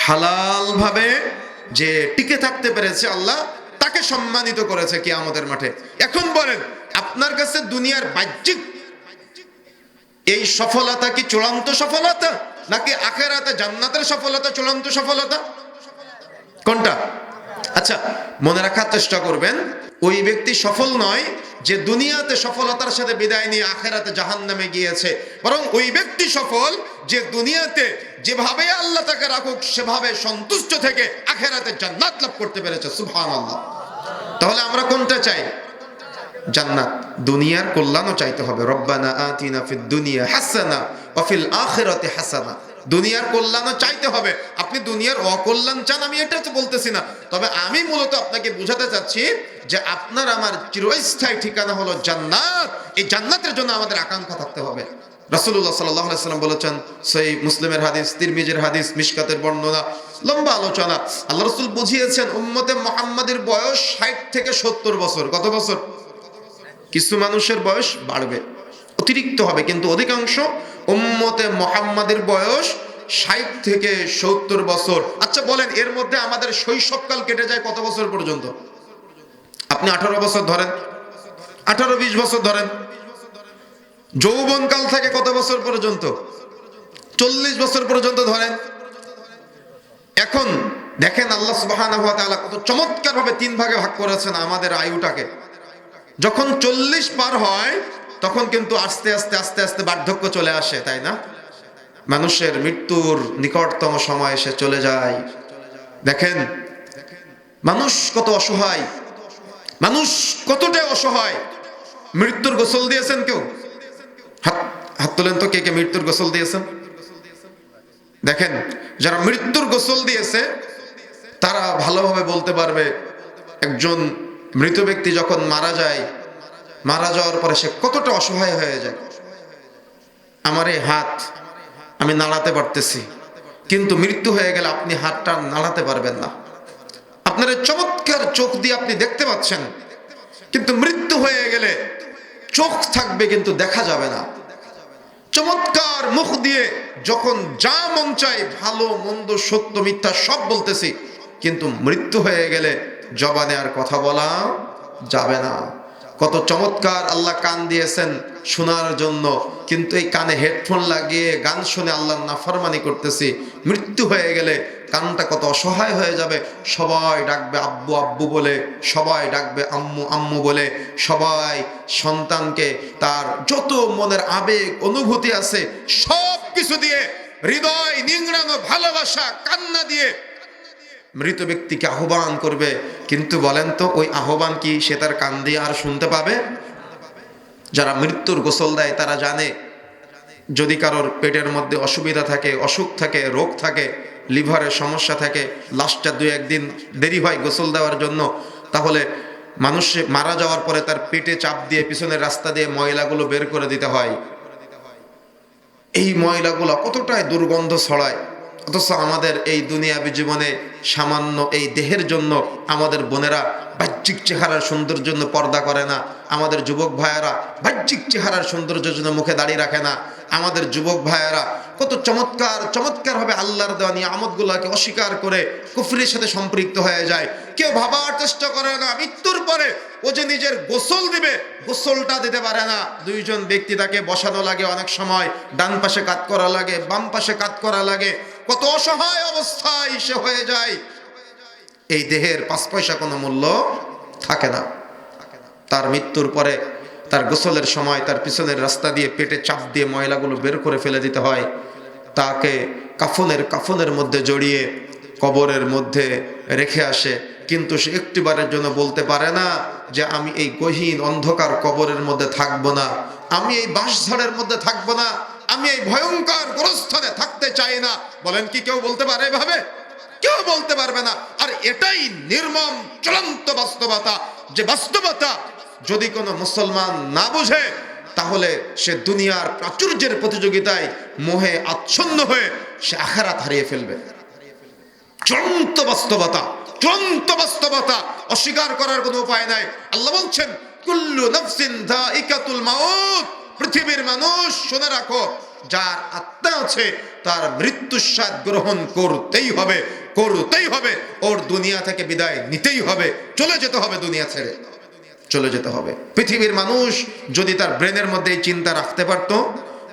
হালাল ভাবে যে টিকে থাকতে পেরেছে, আল্লাহ তাকে সম্মানিত করেছে কিয়ামতের মাঠে। এখন বলেন, আপনার কাছে দুনিয়ার বাহ্যিক এই সফলতা কি চূড়ান্ত সফলতা, নাকি আখিরাতে জান্নাতের সফলতা চূড়ান্ত সফলতা? কোনটা? আচ্ছা, মনে রাখার চেষ্টা করবেন, ওই ব্যক্তি সফল নয় যে দুনিয়াতে সফলতার সাথে বিদায় নিয়ে আখিরাতে জাহান্নামে গিয়েছে, বরং ওই ব্যক্তি সফল যে দুনিয়াতে যেভাবে আল্লাহ তাকে রাখুক সেভাবে সন্তুষ্ট থেকে আখিরাতে জান্নাত লাভ করতে পেরেছে। সুবহানাল্লাহ। তাহলে আমরা কোনটা চাই? জান্নাত। দুনিয়ার কল্যাণও চাইতে হবে। রব্বানা আতিনা ফিদ দুনিয়া হাসানা ওয়া ফিল আখিরাতি হাসানা। দুনিয়ার কল্যাণও চাইতে হবে। আপনি দুনিয়ার অকল্যাণ চান, আমি এটা তো বলতেছি না, তবে আমি মূলত আপনাকে বোঝাতে চাচ্ছি যে আপনার আমার চিরস্থায়ী ঠিকানা হলো জান্নাত। এই জান্নাতের জন্য আমাদের আকাঙ্ক্ষা থাকতে হবে। রাসূলুল্লাহ সাল্লাল্লাহু আলাইহি ওয়াসাল্লাম বলেছেন, সহিহ মুসলিমের হাদিস, তিরমিজির হাদিস, মিশকাতের বর্ণনা, লম্বা আলোচনা। আল্লাহ রাসূল বুঝিয়েছেন, উম্মতে মুহাম্মাদের বয়স 60 থেকে 70 বছর। কত বছর? কিছু মানুষের বয়স বাড়বে, অতিরিক্ত হবে, কিন্তু অধিকাংশ উম্মতে মুহাম্মাদের বয়স 60 থেকে 70 বছর। আচ্ছা বলেন, এর মধ্যে আমাদের শৈশবকাল কেটে যায় কত বছর পর্যন্ত? আপনি 18 বছর ধরেন, 18-20 বছর ধরেন। যৌবনকাল থেকে কত বছর পর্যন্ত? 40 বছর পর্যন্ত ধরেন। এখন দেখেন আল্লাহ সুবহানাহু ওয়া তাআলা কত চমৎকার ভাবে 3 ভাগে ভাগ করেছেন আমাদের আয়ুটাকে। যখন 40 পার হয় তখন কিন্তু আস্তে আস্তে আস্তে আস্তে বার্ধক্য চলে আসে, তাই না? মানুষের মৃত্যুর নিকটতম সময় এসে চলে যায়। দেখেন মানুষ কত অসহায়, মানুষ কতটা অসহায়। মৃত্যুর গোসল দিয়েছেন কেউ? হাত হাত তোলেন তো, কে কে মৃত্যুর গোসল দিয়েছেন? দেখেন, যারা মৃত্যুর গোসল দিয়েছে তারা ভালোভাবে বলতে পারবে একজন মৃত ব্যক্তি যখন মারা যায়, মারা যাওয়ার পরে সে কতটা অসহায় হয়ে যায়। আমার এই হাত আমি নাড়াতে পারতেছি, কিন্তু মৃত্যু হয়ে গেলে আপনি হাতটা নাড়াতে পারবেন না। আপনার চমৎকার চোখ দিয়ে আপনি দেখতে পাচ্ছেন, কিন্তু মৃত্যু হয়ে গেলে চোখ থাকবে কিন্তু দেখা যাবে না। চমৎকার মুখ দিয়ে যখন যা মন চায়, ভালো মন্দ সত্য মিথ্যা সব বলতেছি, কিন্তু মৃত্যু হয়ে গেলে জবানে আর কথা বলা যাবে না। কত চমৎকার আল্লাহ কান দিয়েছেন শোনার জন্য, কিন্তু এই কানে হেডফোন লাগিয়ে গান শুনে আল্লাহর নাফরমানি করতেছি। মৃত্যু হয়ে গেলে কানটা কত অসহায় হয়ে যাবে। সবাই ডাকবে আব্বু আব্বু বলে, সবাই ডাকবে আম্মু আম্মু বলে, সবাই সন্তানকে তার যত মনের আবেগ অনুভূতি আছে সব কিছু দিয়ে, হৃদয় নিংড়ানো ভালোবাসা কান্না দিয়ে মৃত ব্যক্তিকে আহ্বান করবে। কিন্তু বলেন তো, ওই আহ্বান কি সে তার কান দিয়ে আর শুনতে পাবে? যারা মৃত্যুর গোসল দেয় তারা জানে, যদি কারোর পেটের মধ্যে অসুবিধা থাকে, অসুখ থাকে, রোগ থাকে, লিভারের সমস্যা থাকে, লাস্টটা 2-1 দিন দেরি হয় গোসল দেওয়ার জন্য, তাহলে মানুষ মারা যাওয়ার পরে তার পেটে চাপ দিয়ে পিছনের রাস্তা দিয়ে ময়লাগুলো বের করে দিতে হয়। এই ময়লাগুলো কতটাই দুর্গন্ধ ছড়ায়। অথচ আমাদের এই দুনিয়াবী জীবনে সামান্য এই দেহের জন্য আমাদের বোনেরা বাহ্যিক চেহারার সৌন্দর্যের জন্য পর্দা করে না। আমাদের যুবক ভাইয়েরা বাহ্যিক চেহারার সৌন্দর্যের জন্য মুখে দাড়ি রাখে না। আমাদের যুবক ভাইয়েরা কত চমৎকার ভাবে আল্লাহর দেওয়া নিয়ামতগুলোকে অস্বীকার করে কুফরির সাথে সম্পৃক্ত হয়ে যায়। কেউ ভাবার চেষ্টা করে না মৃত্যুর পরে ও যে নিজের গোসল দিবে, গোসলটা দিতে পারে না। 2 জন ব্যক্তি তাকে বসানো লাগে, অনেক সময় ডান পাশে কাত করা লাগে, বাম পাশে কাত করা লাগে। কত অসহায় অবস্থায় সে হয়ে যায়। এই দেহের 5 পয়সা কোনো মূল্য থাকে না। তার মৃত্যুর পরে তার গোসলের সময় তার পিছনের রাস্তা দিয়ে পেটে চাপ দিয়ে ময়লাগুলো বের করে ফেলে দিতে হয়। তাকে কাফনের মধ্যে জড়িয়ে কবরের মধ্যে রেখে আসে, কিন্তু সে একটিবারের জন্য বলতে পারে না যে আমি এই গহীন অন্ধকার কবরের মধ্যে থাকবো না, আমি এই বাঁশঝাড়ের মধ্যে থাকবো না, আমি এই ভয়ঙ্কর গোরস্থানে থাকতে চাই না। বলেন কি কেউ বলতে পারে এভাবে? কেউ বলতে পারবে না। আর এটাই নির্মম চূড়ান্ত বাস্তবতা, যে বাস্তবতা যদি কোনো মুসলমান না বুঝে তাহলে সে দুনিয়ার প্রাচুর্যের প্রতিযোগিতায় মোহে আচ্ছন্ন হয়ে সে আখিরাত হারিয়ে ফেলবে। চূড়ান্ত বাস্তবতা, অস্বীকার করার কোনো উপায় নাই। আল্লাহ বলছেন কুল্লু নাফসিন যায়িকাতুল মাউত, পৃথিবীর মানুষ শুনে রাখো, যার আত্মা আছে তার মৃত্যুর স্বাদ গ্রহণ করতেই হবে। ওর দুনিয়া থেকে বিদায় নিতেই হবে, চলে যেতে হবে, দুনিয়া ছেড়ে চলে যেতে হবে। পৃথিবীর মানুষ যদি তার ব্রেনের মধ্যে এই চিন্তা রাখতে পারতো,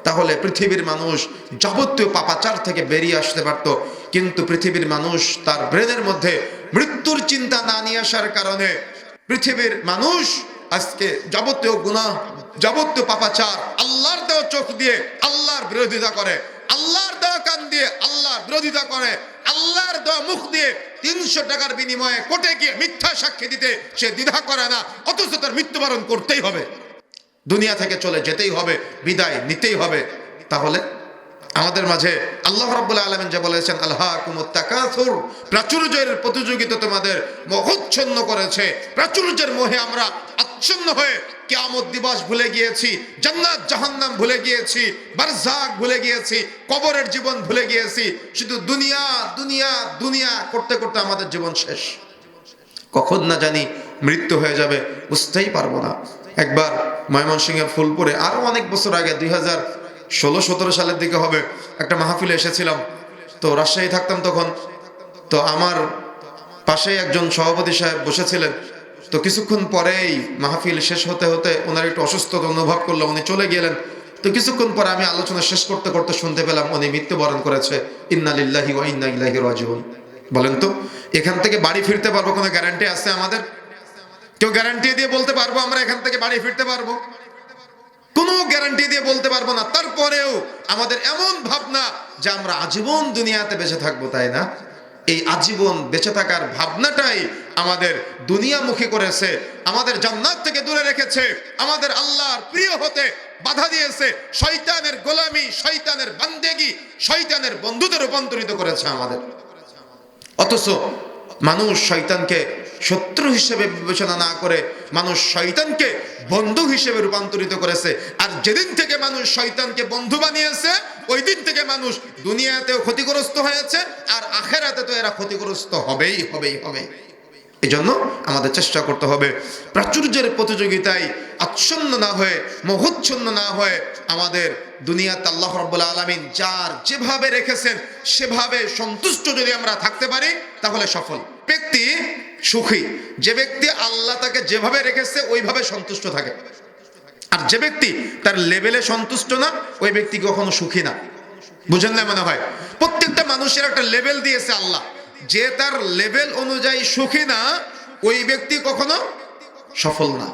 তাহলে পৃথিবীর মানুষ যাবতীয় পাপাচার থেকে বেরিয়ে আসতে পারত। কিন্তু পৃথিবীর মানুষ তার ব্রেনের মধ্যে মৃত্যুর চিন্তা না নিয়ে আসার কারণে পৃথিবীর মানুষ আজকে যাবতীয় গুনাহ, যাবতীয় পাপাচার, আল্লাহর দেওয়া চোখ দিয়ে আল্লাহর বিরোধিতা করে, আল্লাহর দেওয়া কান দিয়ে আল্লাহর বিরোধিতা করে, আল্লাহর দেওয়া মুখ দিয়ে 300 টাকার বিনিময়ে কোর্টে গিয়ে মিথ্যা সাক্ষী দিতে সে দ্বিধা করে না, অথচ তার মৃত্যুবরণ করতেই হবে, দুনিয়া থেকে চলে যেতেই হবে, বিদায় নিতেই হবে। তাহলে আমাদের মাঝে আল্লাহ রাব্বুল আলামিন যে বলেছেন আলহাকুমুত তাকাসুর, প্রাচুর্যের প্রতিযোগিতা তোমাদের মোহাচ্ছন্ন করেছে। প্রাচুর্যের মোহে আমরা আচ্ছন্ন হয়ে কিয়ামত দিবস ভুলে গিয়েছি, জান্নাত জাহান্নাম ভুলে গিয়েছি, বারজাখ ভুলে গিয়েছি, কবরের জীবন ভুলে গিয়েছি। শুধু দুনিয়া করতে করতে আমাদের জীবন শেষ। কখন না জানি মৃত্যু হয়ে যাবে, বুঝতেই পারবো না। একবার ময়মনসিংহের ফুলপুরে আরো অনেক বছর আগে 2016-17 সালের দিকে হবে, একটা মাহফিলে এসেছিলাম। তো রাজশাহী থাকতাম তখন। তো আমার পাশেই একজন সভাপতি সাহেব বসেছিলেন। তো কিছুক্ষণ পরেই মাহফিল শেষ হতে হতে ওনার একটু অসুস্থতা অনুভব করলাম, উনি চলে গেলেন। তো কিছুক্ষণ পরে আমি আলোচনা শেষ করতে করতে শুনতে পেলাম উনি মৃত্যুবরণ করেছে। ইন্না লিল্লাহি ওয়া ইন্না ইলাইহি রাজিউন। বলেন তো, এখান থেকে বাড়ি ফিরতে পারবো কোনো গ্যারান্টি আছে আমাদের? কেউ গ্যারান্টি দিয়ে বলতে পারবো আমরা এখান থেকে বাড়ি ফিরতে পারবো? কোনো গ্যারান্টি দিয়ে বলতে পারবো না। তারপরেও আমাদের এমন ভাবনা যে আমরা আজীবন দুনিয়াতে বেঁচে থাকবো, তাই না? এই আজীবন বেঁচে থাকার ভাবনাটাই আমাদের দুনিয়ামুখী করেছে, আমাদের জান্নাত থেকে দূরে রেখেছে, আমাদের আল্লাহর প্রিয় হতে বাধা দিয়েছে, শয়তানের গোলামি, শয়তানের বান্দেগি, শয়তানের বন্ধুতে রূপান্তরিত করেছে আমাদের। অথচ মানুষ শয়তানকে শত্রু হিসেবে বিবেচনা না করে মানুষ শয়তানকে বন্ধু হিসেবে রূপান্তরিত করেছে। আর যেদিন থেকে মানুষ শয়তানকে বন্ধু বানিয়েছে, ওই দিন থেকে মানুষ দুনিয়াতেও ক্ষতিগ্রস্ত হয়েছে, আর আখেরাতে তো এরা ক্ষতিগ্রস্ত হবেই হবে। এই জন্য আমাদের চেষ্টা করতে হবে প্রাচুর্যের প্রতিযোগিতায় আচ্ছন্ন না হয়ে, মোহচ্ছন্ন না হয়ে, আমাদের দুনিয়াতে আল্লাহ রাব্বুল আলামিন যার যেভাবে রেখেছেন সেভাবে সন্তুষ্ট যদি আমরা থাকতে পারি তাহলে সফল ব্যক্তি সুখী। যে ব্যক্তি আল্লাহ তাকে যেভাবে রেখেছে ওইভাবে সন্তুষ্ট থাকে, আর যে ব্যক্তি তার লেভেলে সন্তুষ্ট না, ওই ব্যক্তি কখনো সুখী না। বুঝেন না মনে হয়? প্রত্যেকটা মানুষের একটা লেভেল দিয়েছে আল্লাহ, যে তার লেভেল অনুযায়ী সুখী না, ওই ব্যক্তি কখনো সফল না,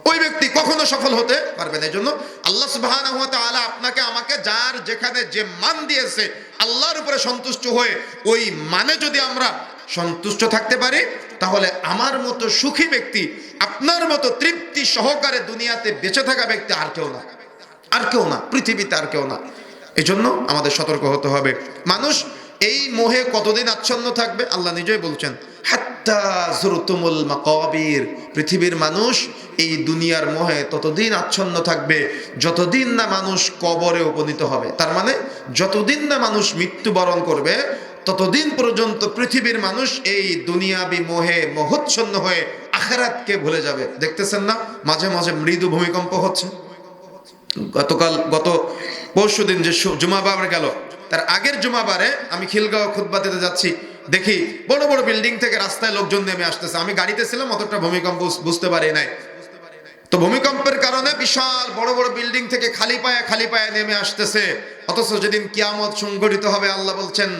ওই ব্যক্তি কখনো সফল হতে পারবে না। এই জন্য আল্লাহ সুবহানাহু ওয়া তাআলা আপনাকে আমাকে যার যেখানে যে মান দিয়েছে আল্লাহর উপরে সন্তুষ্ট হয়ে ওই মানে যদি আমরা সন্তুষ্ট থাকতে পারি, তাহলে আমার মতো সুখী ব্যক্তি, আপনার মতো তৃপ্তি সহকারে দুনিয়াতে বেঁচে থাকা ব্যক্তি আর কেউ না, আর কেউ না, পৃথিবীতে আর কেউ না। এই জন্য আমাদের সতর্ক হতে হবে। মানুষ এই মোহে কতদিন আচ্ছন্ন থাকবে? আল্লাহ নিজেই বলছেন, হাত্তা যুরতুমুল মাকাবির। পৃথিবীর মানুষ এই দুনিয়ার মোহে ততদিন আচ্ছন্ন থাকবে যতদিন না মানুষ কবরে উপনীত হবে। তার মানে যতদিন না মানুষ মৃত্যুবরণ করবে ততদিন পর্যন্ত পৃথিবীর মানুষ এই দুনিয়াবি মোহে মোহচ্ছন্ন হয়ে আখিরাতকে ভুলে যাবে। দেখতেছেন না মাঝে মাঝে মৃদু ভূমিকম্প হচ্ছে? গত পরশুদিন যে জুমাবার গেল, তার আগের জুমাবারে আমি খিলগাঁও খুতবা দিতে যাচ্ছি, দেখি বড় বড় বিল্ডিং থেকে রাস্তায় লোকজন নেমে আসতেছে। আমি গাড়িতে ছিলাম, অতটা ভূমিকম্প বুঝতে পারি নাই। তো ভূমিকম্পের কারণে বিশাল বড় বড় বিল্ডিং থেকে খালি পায়ে নেমে আসতেছে। অথচ যেদিন কিয়ামত সংঘটিত হবে, আল্লাহ বলছেন,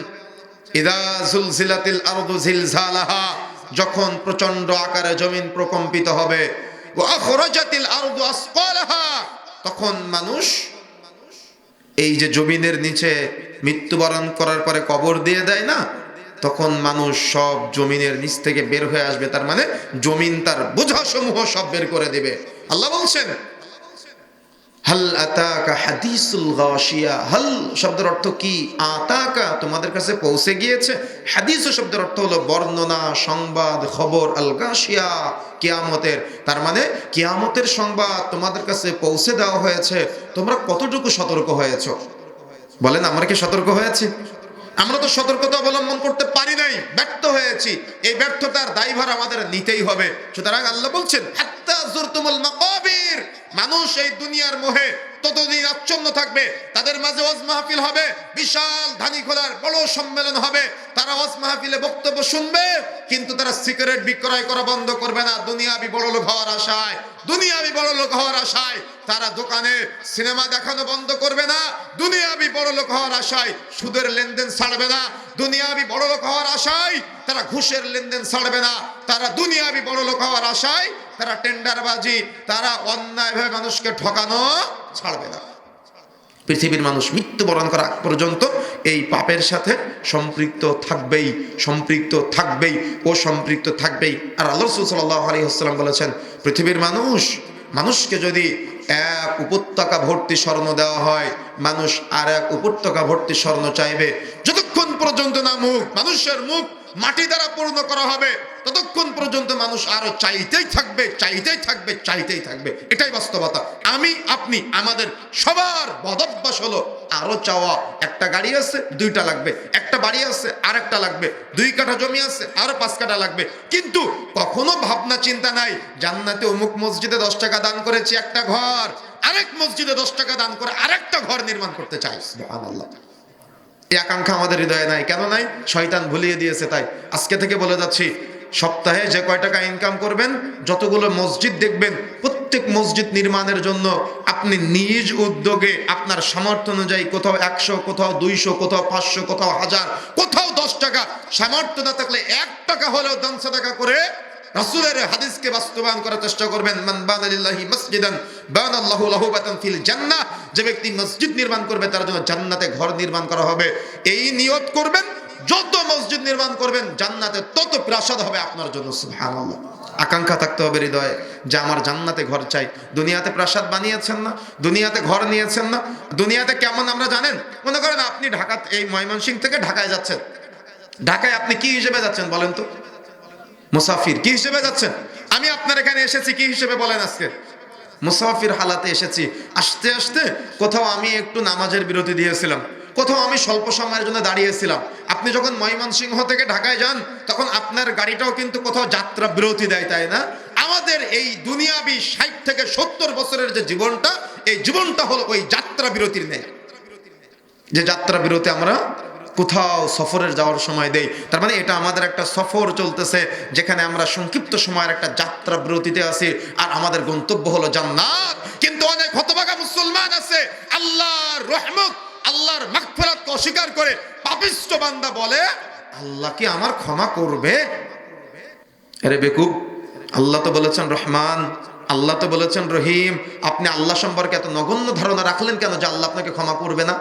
ইদা জুলজিলাতিল আরদু জিলজালাহা, যখন প্রচন্ড আকারে জমিন প্রকম্পিত হবে, ওয়া আখরাজাতিল আরদু আসকালাহা, তখন মানুষ এই যে জমিনের নিচে মৃত্যুবরণ করার পরে কবর দিয়ে দেয় না, তখন মানুষ সব জমিনের নিচ থেকে বের হয়ে আসবে। তার মানে জমিন তার বোঝা সমূহ সব বের করে দেবে। আল্লাহ বলছেন, হাল আতাকা হাদিসুল গাশিয়া। হাল শব্দের অর্থ কি? আতাকা, তোমাদের কাছে পৌঁছে গিয়েছে। হাদিস শব্দের অর্থ হলো বর্ণনা, সংবাদ, খবর। আল গাশিয়া, কিয়ামতের। তার মানে কিয়ামতের সংবাদ তোমাদের কাছে পৌঁছে দেওয়া হয়েছে। তোমরা কতটুকু সতর্ক হয়েছো? বলেন, আমরা কি সতর্ক হয়েছি? আমরা তো সতর্কতা অবলম্বন করতে পারি নাই, ব্যর্থ হয়েছি। এই ব্যর্থতার দায়ভার আমাদের নিতেই হবে। সুতরাং আল্লাহ বলছেন, হাত্তা যুরতুমুল মাকাবির, মানুষ এই দুনিয়ার মোহে ততদিন আচ্ছন্ন থাকবে। তাদের মাঝে ওয়াজ মাহফিল হবে, বিশাল ধানীখোলার বড় সম্মেলন হবে। তারা ওয়াজ মাহফিলে বক্তব্য শুনবে, কিন্তু তারা সিগারেট বিক্রয় করা বন্ধ করবে না। দুনিয়াবি বড়লোক হওয়ার আশায়, দুনিয়াবি বড়লোক হওয়ার আশায় তারা দোকানে সিনেমা দেখানো বন্ধ করবে না। দুনিয়াবি বড়লোক হওয়ার আশায় সুদের লেনদেন ছাড়বে না। দুনিয়াবি বড়লোক হওয়ার আশায় তারা ঘুষের লেনদেন ছাড়বে না। তারা দুনিয়াবি বড়লোক হওয়ার আশায় তারা টেন্ডারবাজি, তারা অন্যায়ভাবে মানুষকে ঠকানো ছাড়বে না। পৃথিবীর মানুষ মৃত্যুবরণ করা পর্যন্ত এই পাপের সাথে সম্পৃক্ত থাকবেই, সম্পৃক্ত থাকবেই ও সম্পৃক্ত থাকবেই। আর আল্লাহ রাসূল সাল্লাল্লাহু আলাইহি ওয়াসাল্লাম বলেছেন, পৃথিবীর মানুষকে যদি এক উপত্যকা ভর্তি স্বর্ণ দেওয়া হয়, মানুষ আর এক উপত্যকা ভর্তি স্বর্ণ চাইবে। যতক্ষণ পর্যন্ত না মানুষের মুখ মাটি দ্বারা পূর্ণ করা হবে, ততক্ষণ পর্যন্ত মানুষ আরো চাইতেই থাকবে। এটাই বাস্তবতা। আপনি আমাদের সবার বদভ্যাস হলো আরো চাওয়া। একটা গাড়ি আছে, দুইটা লাগবে। একটা বাড়ি আছে, আরেকটা লাগবে। 2 কাঠা জমি আছে, আরো 5 কাঠা লাগবে। কিন্তু কখনো ভাবনা চিন্তা নাই, জান্নাতে অমুক মসজিদে 10 টাকা দান করেছি একটা ঘর, আরেক মসজিদে 10 টাকা দান করে আরেকটা ঘর নির্মাণ করতে চাই। সুবহানাল্লাহ। এই আকাঙ্ক্ষা আমাদের হৃদয়ে নাই। কেন নাই? শয়তান ভুলিয়ে দিয়েছে। তাই আজকে থেকে বলে যাচ্ছি, সপ্তাহে যে কয় টাকা ইনকাম করবেন, যতগুলো মসজিদ দেখবেন, প্রত্যেক মসজিদ নির্মাণের জন্য আপনি নিজ উদ্যোগে আপনার সামর্থ্য অনুযায়ী কোথাও 100, কোথাও 200, কোথাও 500, কোথাও 1000, কোথাও 10 টাকা, সামর্থ্য না থাকলে 1 টাকা হলেও দান সাদাকা করে রাসূলের হাদিসকে বাস্তবায়ন করার চেষ্টা করবেন। মান বানা লিল্লাহি মাসজিদান বানাল্লাহু লাহু বাইতান ফিল জান্নাহ। যে ব্যক্তি মসজিদ নির্মাণ করবে তার জন্য জান্নাতে ঘর নির্মাণ করা হবে। এই নিয়ত করবেন, যত মসজিদ নির্মাণ করবেন জান্নাতে তত প্রাসাদ হবে আপনার জন্য। সুবহানাল্লাহ। আকাঙ্ক্ষা থাকতে হবে হৃদয়ে যে আমার জান্নাতে ঘর চাই। দুনিয়াতে প্রাসাদ বানিয়েছেন না, দুনিয়াতে ঘর নিয়েছেন না, দুনিয়াতে কেমন আমরা জানেন? মনে করেন আপনি ঢাকা, এই ময়মনসিংহ থেকে ঢাকায় যাচ্ছেন। ঢাকায় আপনি কি হিসেবে যাচ্ছেন বলেন তো? মুসাফির। কি হিসেবে যাচ্ছেন? আমি আপনার এখানে এসেছি কি হিসেবে বলেন? আজকে মুসাফির হালাতে এসেছি। আসতে আসতে কোথাও আমি একটু নামাজের বিরতি দিয়েছিলাম, কোথাও আমি স্বল্প সময়ের জন্য দাঁড়িয়েছিলাম। আপনি যখন ময়মনসিংহ থেকে ঢাকায় যান তখন আপনার গাড়িটাও কিন্তু কোথাও যাত্রা বিরতি দেয়, তাই না? আমাদের এই দুনিয়াবি 60 থেকে 70 বছরের যে জীবনটা, এই জীবনটা হলো ওই যাত্রা বিরতির নেই, যে যাত্রা বিরতি আমরা কোথাও সফরের যাওয়ার সময় দেই। তার মানে এটা আমাদের একটা সফর চলতেছে, যেখানে আমরা সংক্ষিপ্ত সময়ের একটা যাত্রা বিরতিতে আছি, আর আমাদের গন্তব্য হলো জান্নাত। কিন্তু অনেক হতভাগা মুসলমান আছে আল্লাহর রহমত, আল্লাহর মাগফিরাতকে অস্বীকার করে পাপিষ্ঠ বান্দা বলে আল্লাহ কি আমার ক্ষমা করবে? আরে বেকুব, আল্লাহ তো বলেছেন রহমান, আল্লাহ তো বলেছেন রহিম। আপনি আল্লাহ সম্পর্কে এত নগণ্য ধারণা রাখলেন কেন যে আল্লাহ আপনাকে ক্ষমা করবে না?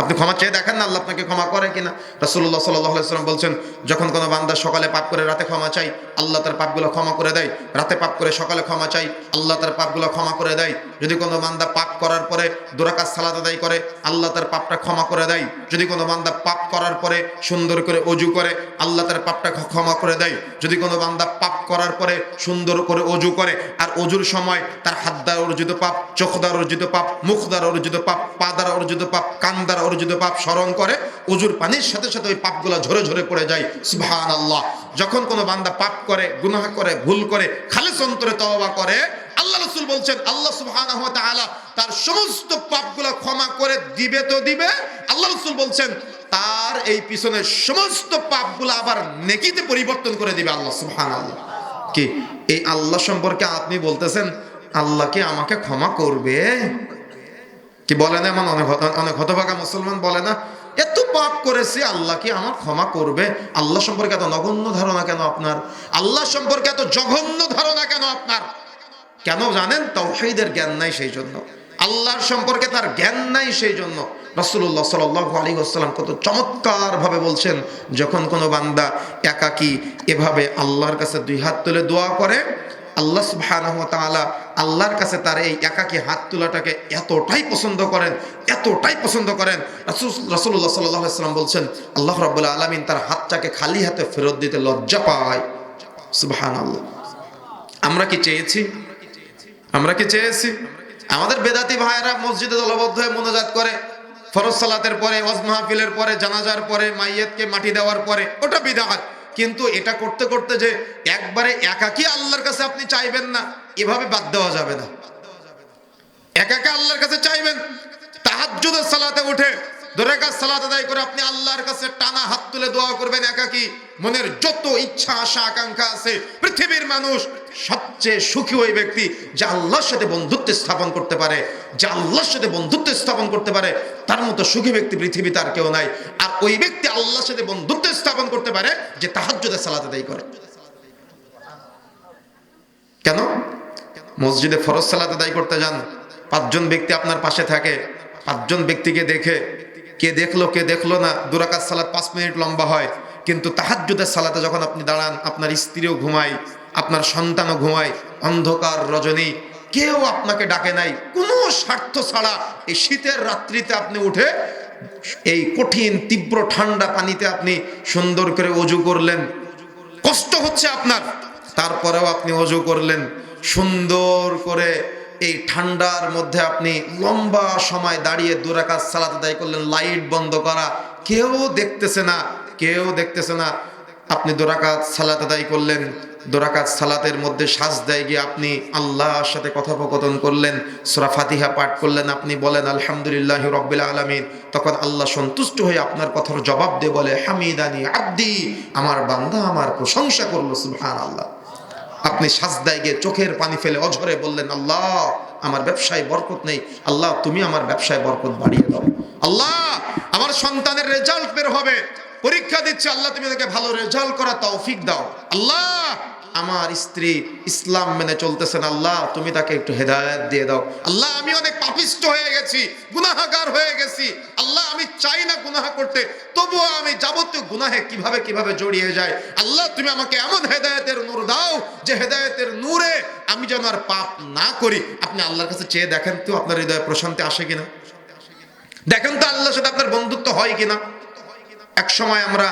আপনি ক্ষমা চেয়ে দেখেন না আল্লাহ আপনাকে ক্ষমা করে কিনা। রাসূলুল্লাহ সাল্লাল্লাহু আলাইহি ওয়াসাল্লাম বলছেন, যখন কোনো বান্দা সকালে পাপ করে রাতে ক্ষমা চাই, আল্লাহ তার পাপগুলো ক্ষমা করে দেয়। রাতে পাপ করে সকালে ক্ষমা চাই, আল্লাহ তার পাপগুলো ক্ষমা করে দেয়। যদি কোনো বান্দা পাপ করার পরে 2 রাকাত সালাত আদায় করে, আল্লাহ তার পাপটা ক্ষমা করে দেয়। যদি কোনো বান্দা পাপ করার পরে সুন্দর করে ওযু করে, আল্লাহ তার পাপটা ক্ষমা করে দেয়। যদি কোনো বান্দা পাপ করার পরে সুন্দর করে ওযু করে, আর ওযুর সময় তার হাত দ্বারা অর্জিত পাপ, চোখ দ্বারা অর্জিত পাপ, মুখ দ্বারা অর্জিত পাপ, পা দ্বারা অর্জিত পাপ, কান দ্বারা অর্জিত পাপ স্মরণ করে, ওযুর পানির সাথে সাথে ওই পাপগুলো ঝরে ঝরে পড়ে যায়। সুবহানাল্লাহ। যখন কোনো বান্দা পাপ করে, গুনাহ করে, ভুল করে, খালেস অন্তরে তওবা করে, আল্লাহ রাসূল বলছেন আল্লাহ সুবহানাহু ওয়া তাআলা তার সমস্ত পাপগুলো ক্ষমা করে দিবে তো দিবে। আল্লাহ রাসূল বলছেন তার এই পিছনের সমস্ত পাপগুলো আবার নেকিতে পরিবর্তন করে দিবে আল্লাহ। সুবহানাল্লাহ। কি এই আল্লাহ সম্পর্কে আপনি বলতেছেন আল্লাহ কি আমাকে ক্ষমা করবে? কি বলে না? এমন অনেক হতভাগা মুসলমান বলে না, এত পাপ করেছি আল্লাহ কি আমার ক্ষমা করবে? আল্লাহ সম্পর্কে এত নগণ্য ধারণা কেন আপনার? আল্লাহ সম্পর্কে এত জঘন্য ধারণা কেন আপনার? কেন জানেন? তাওহীদের জ্ঞান নাই সেই জন্য। আল্লাহর সম্পর্কে তার জ্ঞান নাই সেই জন্য। রাসূলুল্লাহ সাল্লাল্লাহু আলাইহি ওয়াসাল্লাম কত চমৎকার ভাবে বলছেন, যখন কোনো বান্দা একাকী এভাবে আল্লাহর কাছে 2 হাত তুলে দোয়া করে, আল্লাহ সুবহানাহু ওয়া তাআলা আল্লাহর কাছে তার এই একাকী হাত তোলাটাকে এতটাই পছন্দ করেন, এতটাই পছন্দ করেন। রাসূলুল্লাহ সাল্লাল্লাহু আলাইহি ওয়াসাল্লাম বলছেন আল্লাহ রাব্বুল আলামিন তার হাতটাকে খালি হাতে ফেরত দিতে লজ্জা পায়। সুবহানাল্লাহ। আমরা কি চেয়েছি? আমরা কি চেয়েছি? আমাদের বেদাতি ভাইয়েরা মসজিদে দলবদ্ধ হয়ে মুনাজাত করে, ফরজ সালাতের পরে, ওয়াজ মাহফিলের পরে, জানাজার পরে, মাইয়াতকে মাটি দেওয়ার পরে, ওটা বিদআত। কিন্তু এটা করতে করতে যে একবারে একাকী আল্লাহর কাছে আপনি চাইবেন না, এভাবে বাদ দেওয়া যাবে না। একাকী আল্লাহর কাছে চাইবেন, তাহাজ্জুদের সালাতে উঠে 2 রাকাত সালাত আদায় করে আপনি আল্লাহর কাছে টানা হাত তুলে দোয়া করবেন একাকী। মনের যত ইচ্ছা আশা আকাঙ্ক্ষা আছে, পৃথিবীর মানুষ সবচেয়ে সুখী ওই ব্যক্তি যে আল্লাহর সাথে বন্ধুত্ব স্থাপন করতে পারে, যে আল্লাহর সাথে বন্ধুত্ব স্থাপন করতে পারে, তার মতো সুখী ব্যক্তি পৃথিবীতে আর কেউ নাই। আর ওই ব্যক্তি আল্লাহর সাথে বন্ধুত্ব স্থাপন করতে পারে যে তাহাজ্জুদের সালাত আদায় করে। কেন? মসজিদে ফরজ সালাত আদায় করতে যান, 5 জন ব্যক্তি আপনার পাশে থাকে, 5 জন ব্যক্তিকে দেখে কে দেখলো কে দেখলো না, 2 রাকাত সালাত 5 মিনিট লম্বা হয়। কিন্তু তাহাজ্জুদের সালাতে যখন আপনি দাঁড়ান, আপনার স্ত্রীও ঘুমায়, আপনার সন্তানও ঘুমায়, অন্ধকার রজনী, কেউ আপনাকে ডাকে নাই, কোনো স্বার্থ ছাড়া এই শীতের রাত্রিতে আপনি উঠে এই কঠিন তীব্র ঠান্ডা পানিতে আপনি সুন্দর করে ওযু করলেন, কষ্ট হচ্ছে আপনার, তারপরেও আপনি ওযু করলেন সুন্দর করে। এই ঠান্ডার মধ্যে আপনি লম্বা সময় দাঁড়িয়ে 2 রাকাত সালাত আদায় করলেন, লাইট বন্ধ করা, কেউ দেখতেছে না, কেউ দেখতেছে না। আপনি 2 রাকাত সালাত আদায় করলেন, 2 রাকাত সালাতের মধ্যে সাজদায় গিয়ে আপনি আল্লাহর সাথে কথোপকথন করলেন, সূরা ফাতিহা পাঠ করলেন, আপনি বলেন আলহামদুলিল্লাহি রাব্বিল আলামিন। তখন আল্লাহ সন্তুষ্ট হয়ে আপনার কথার জবাব দিয়ে বলে হামিদানি আব্দি, আমার বান্দা আমার প্রশংসা করলো। সুবহানাল্লাহ। আপনি সাজদায় গিয়ে চোখের পানি ফেলে অঝরে বললেন আল্লাহ আমার ব্যবসায় বরকত নেই, আল্লাহ তুমি আমার ব্যবসায় বরকত বাড়িয়ে দাও। আল্লাহ আমার সন্তানের রেজাল্ট বের হবে, পরীক্ষা দিচ্ছে, আল্লাহ তুমি তাকে ভালো রেজাল্ট করা তৌফিক দাও। আল্লাহ আমার স্ত্রী ইসলাম মেনে চলতেছেন, আল্লাহ তুমি তাকে একটু হেদায়েত দিয়ে দাও। আল্লাহ আমি অনেক পাপিষ্ঠ হয়ে গেছি, গুনাহগার হয়ে গেছি, আল্লাহ আমি চাই না গুনাহ করতে, তবুও আমি যাবতীয় গুনাহে কিভাবে কিভাবে জড়িয়ে যাই। আল্লাহ তুমি আমাকে এমন হেদায়েতের নূর দাও যে হেদায়েতের নূরে আমি যেন আর পাপ না করি। আপনি আল্লাহর কাছে চেয়ে দেখেন তো আপনার হৃদয়ে প্রশান্তি আসে কিনা, দেখেন তো আল্লাহর সাথে আপনার বন্ধুত্ব হয় কিনা। এক সময় আমরা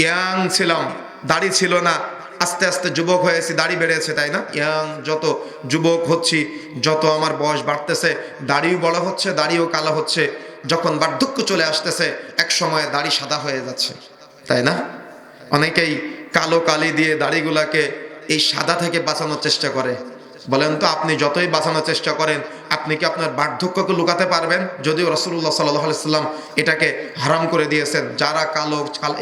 ইয়াং ছিলাম, দাড়ি ছিল না, আস্তে আস্তে যুবক হয়েছি, দাড়ি বেড়েছে, তাই না? ইয়াং যত যুবক হচ্ছি, যত আমার বয়স বাড়তেছে, দাড়িও বড় হচ্ছে, দাড়িও কালো হচ্ছে। যখন বার্ধক্য চলে আসতেছে, এক সময় দাড়ি সাদা হয়ে যাচ্ছে, তাই না? অনেকেই কালো কালি দিয়ে দাড়িগুলাকে এই সাদা থেকে বাঁচানোর চেষ্টা করে। বলেন তো, আপনি যতই বাঁচানোর চেষ্টা করেন, আপনি কি আপনার বার্ধক্যকে লুকাতে পারবেন? যদিও রাসূলুল্লাহ সাল্লাল্লাহু আলাইহি সাল্লাম এটাকে হারাম করে দিয়েছেন। যারা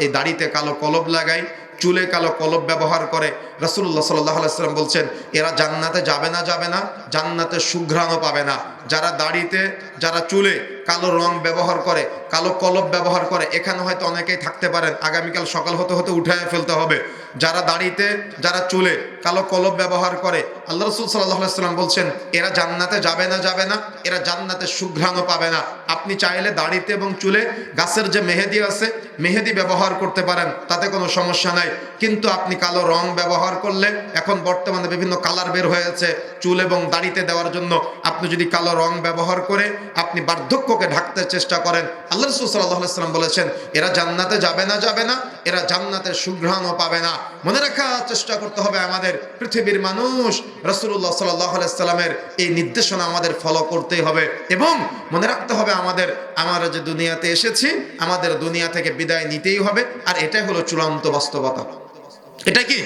এই দাড়িতে কালো কলব লাগায়, চুলে কালো কলব ব্যবহার করে, রাসূলুল্লাহ সাল্লাল্লাহু আলাইহি সাল্লাম বলছেন এরা জান্নাতে যাবে না, জান্নাতে সুঘ্রাণও পাবে না। যারা দাড়িতে, যারা চুলে কালো রং ব্যবহার করে, কালো কলব ব্যবহার করে, এখানে হয়তো অনেকেই থাকতে পারেন, আগামীকাল সকাল হতে হতে উঠায় ফেলতে হবে। যারা দাড়িতে, যারা চুলে কালো কলব ব্যবহার করে, আল্লাহ রাসূল সাল্লাল্লাহু আলাইহি সাল্লাম বলছেন এরা জান্নাতে যাবে না, এরা জান্নাতে সুঘ্রাণও পাবে না। আপনি চাইলে দাড়িতে এবং চুলে গাছের যে মেহেদি আছে, মেহেদি ব্যবহার করতে পারেন, তাতে কোনো সমস্যা নাই। কিন্তু আপনি কালো রং ব্যবহার করলে, এখন বর্তমানে বিভিন্ন কালার বের হয়েছে চুল এবং দাড়িতে দেওয়ার জন্য, আপনি যদি কালো রং ব্যবহার করে আপনি বার্ধক্যকে ঢাকতে চেষ্টা করেন, আল্লাহ রাসূল সাল্লাল্লাহু আলাইহি সাল্লাম বলেছেন এরা জান্নাতে যাবে না, এরা জান্নাতের সুঘ্রাণও পাবে না। মনে রাখার চেষ্টা করতে হবে আমাদের, পৃথিবীর মানুষ, রাসূলুল্লাহ সাল্লাল্লাহু আলাইহি সাল্লামের এই নির্দেশনা আমাদের ফলো করতেই হবে। এবং মনে রাখতে হবে আমরা যে দুনিয়াতে এসেছি, আমাদের দুনিয়া থেকে বিদায় নিতেই হবে। আর এটাই হলো চূড়ান্ত বাস্তবতা। এটা কি?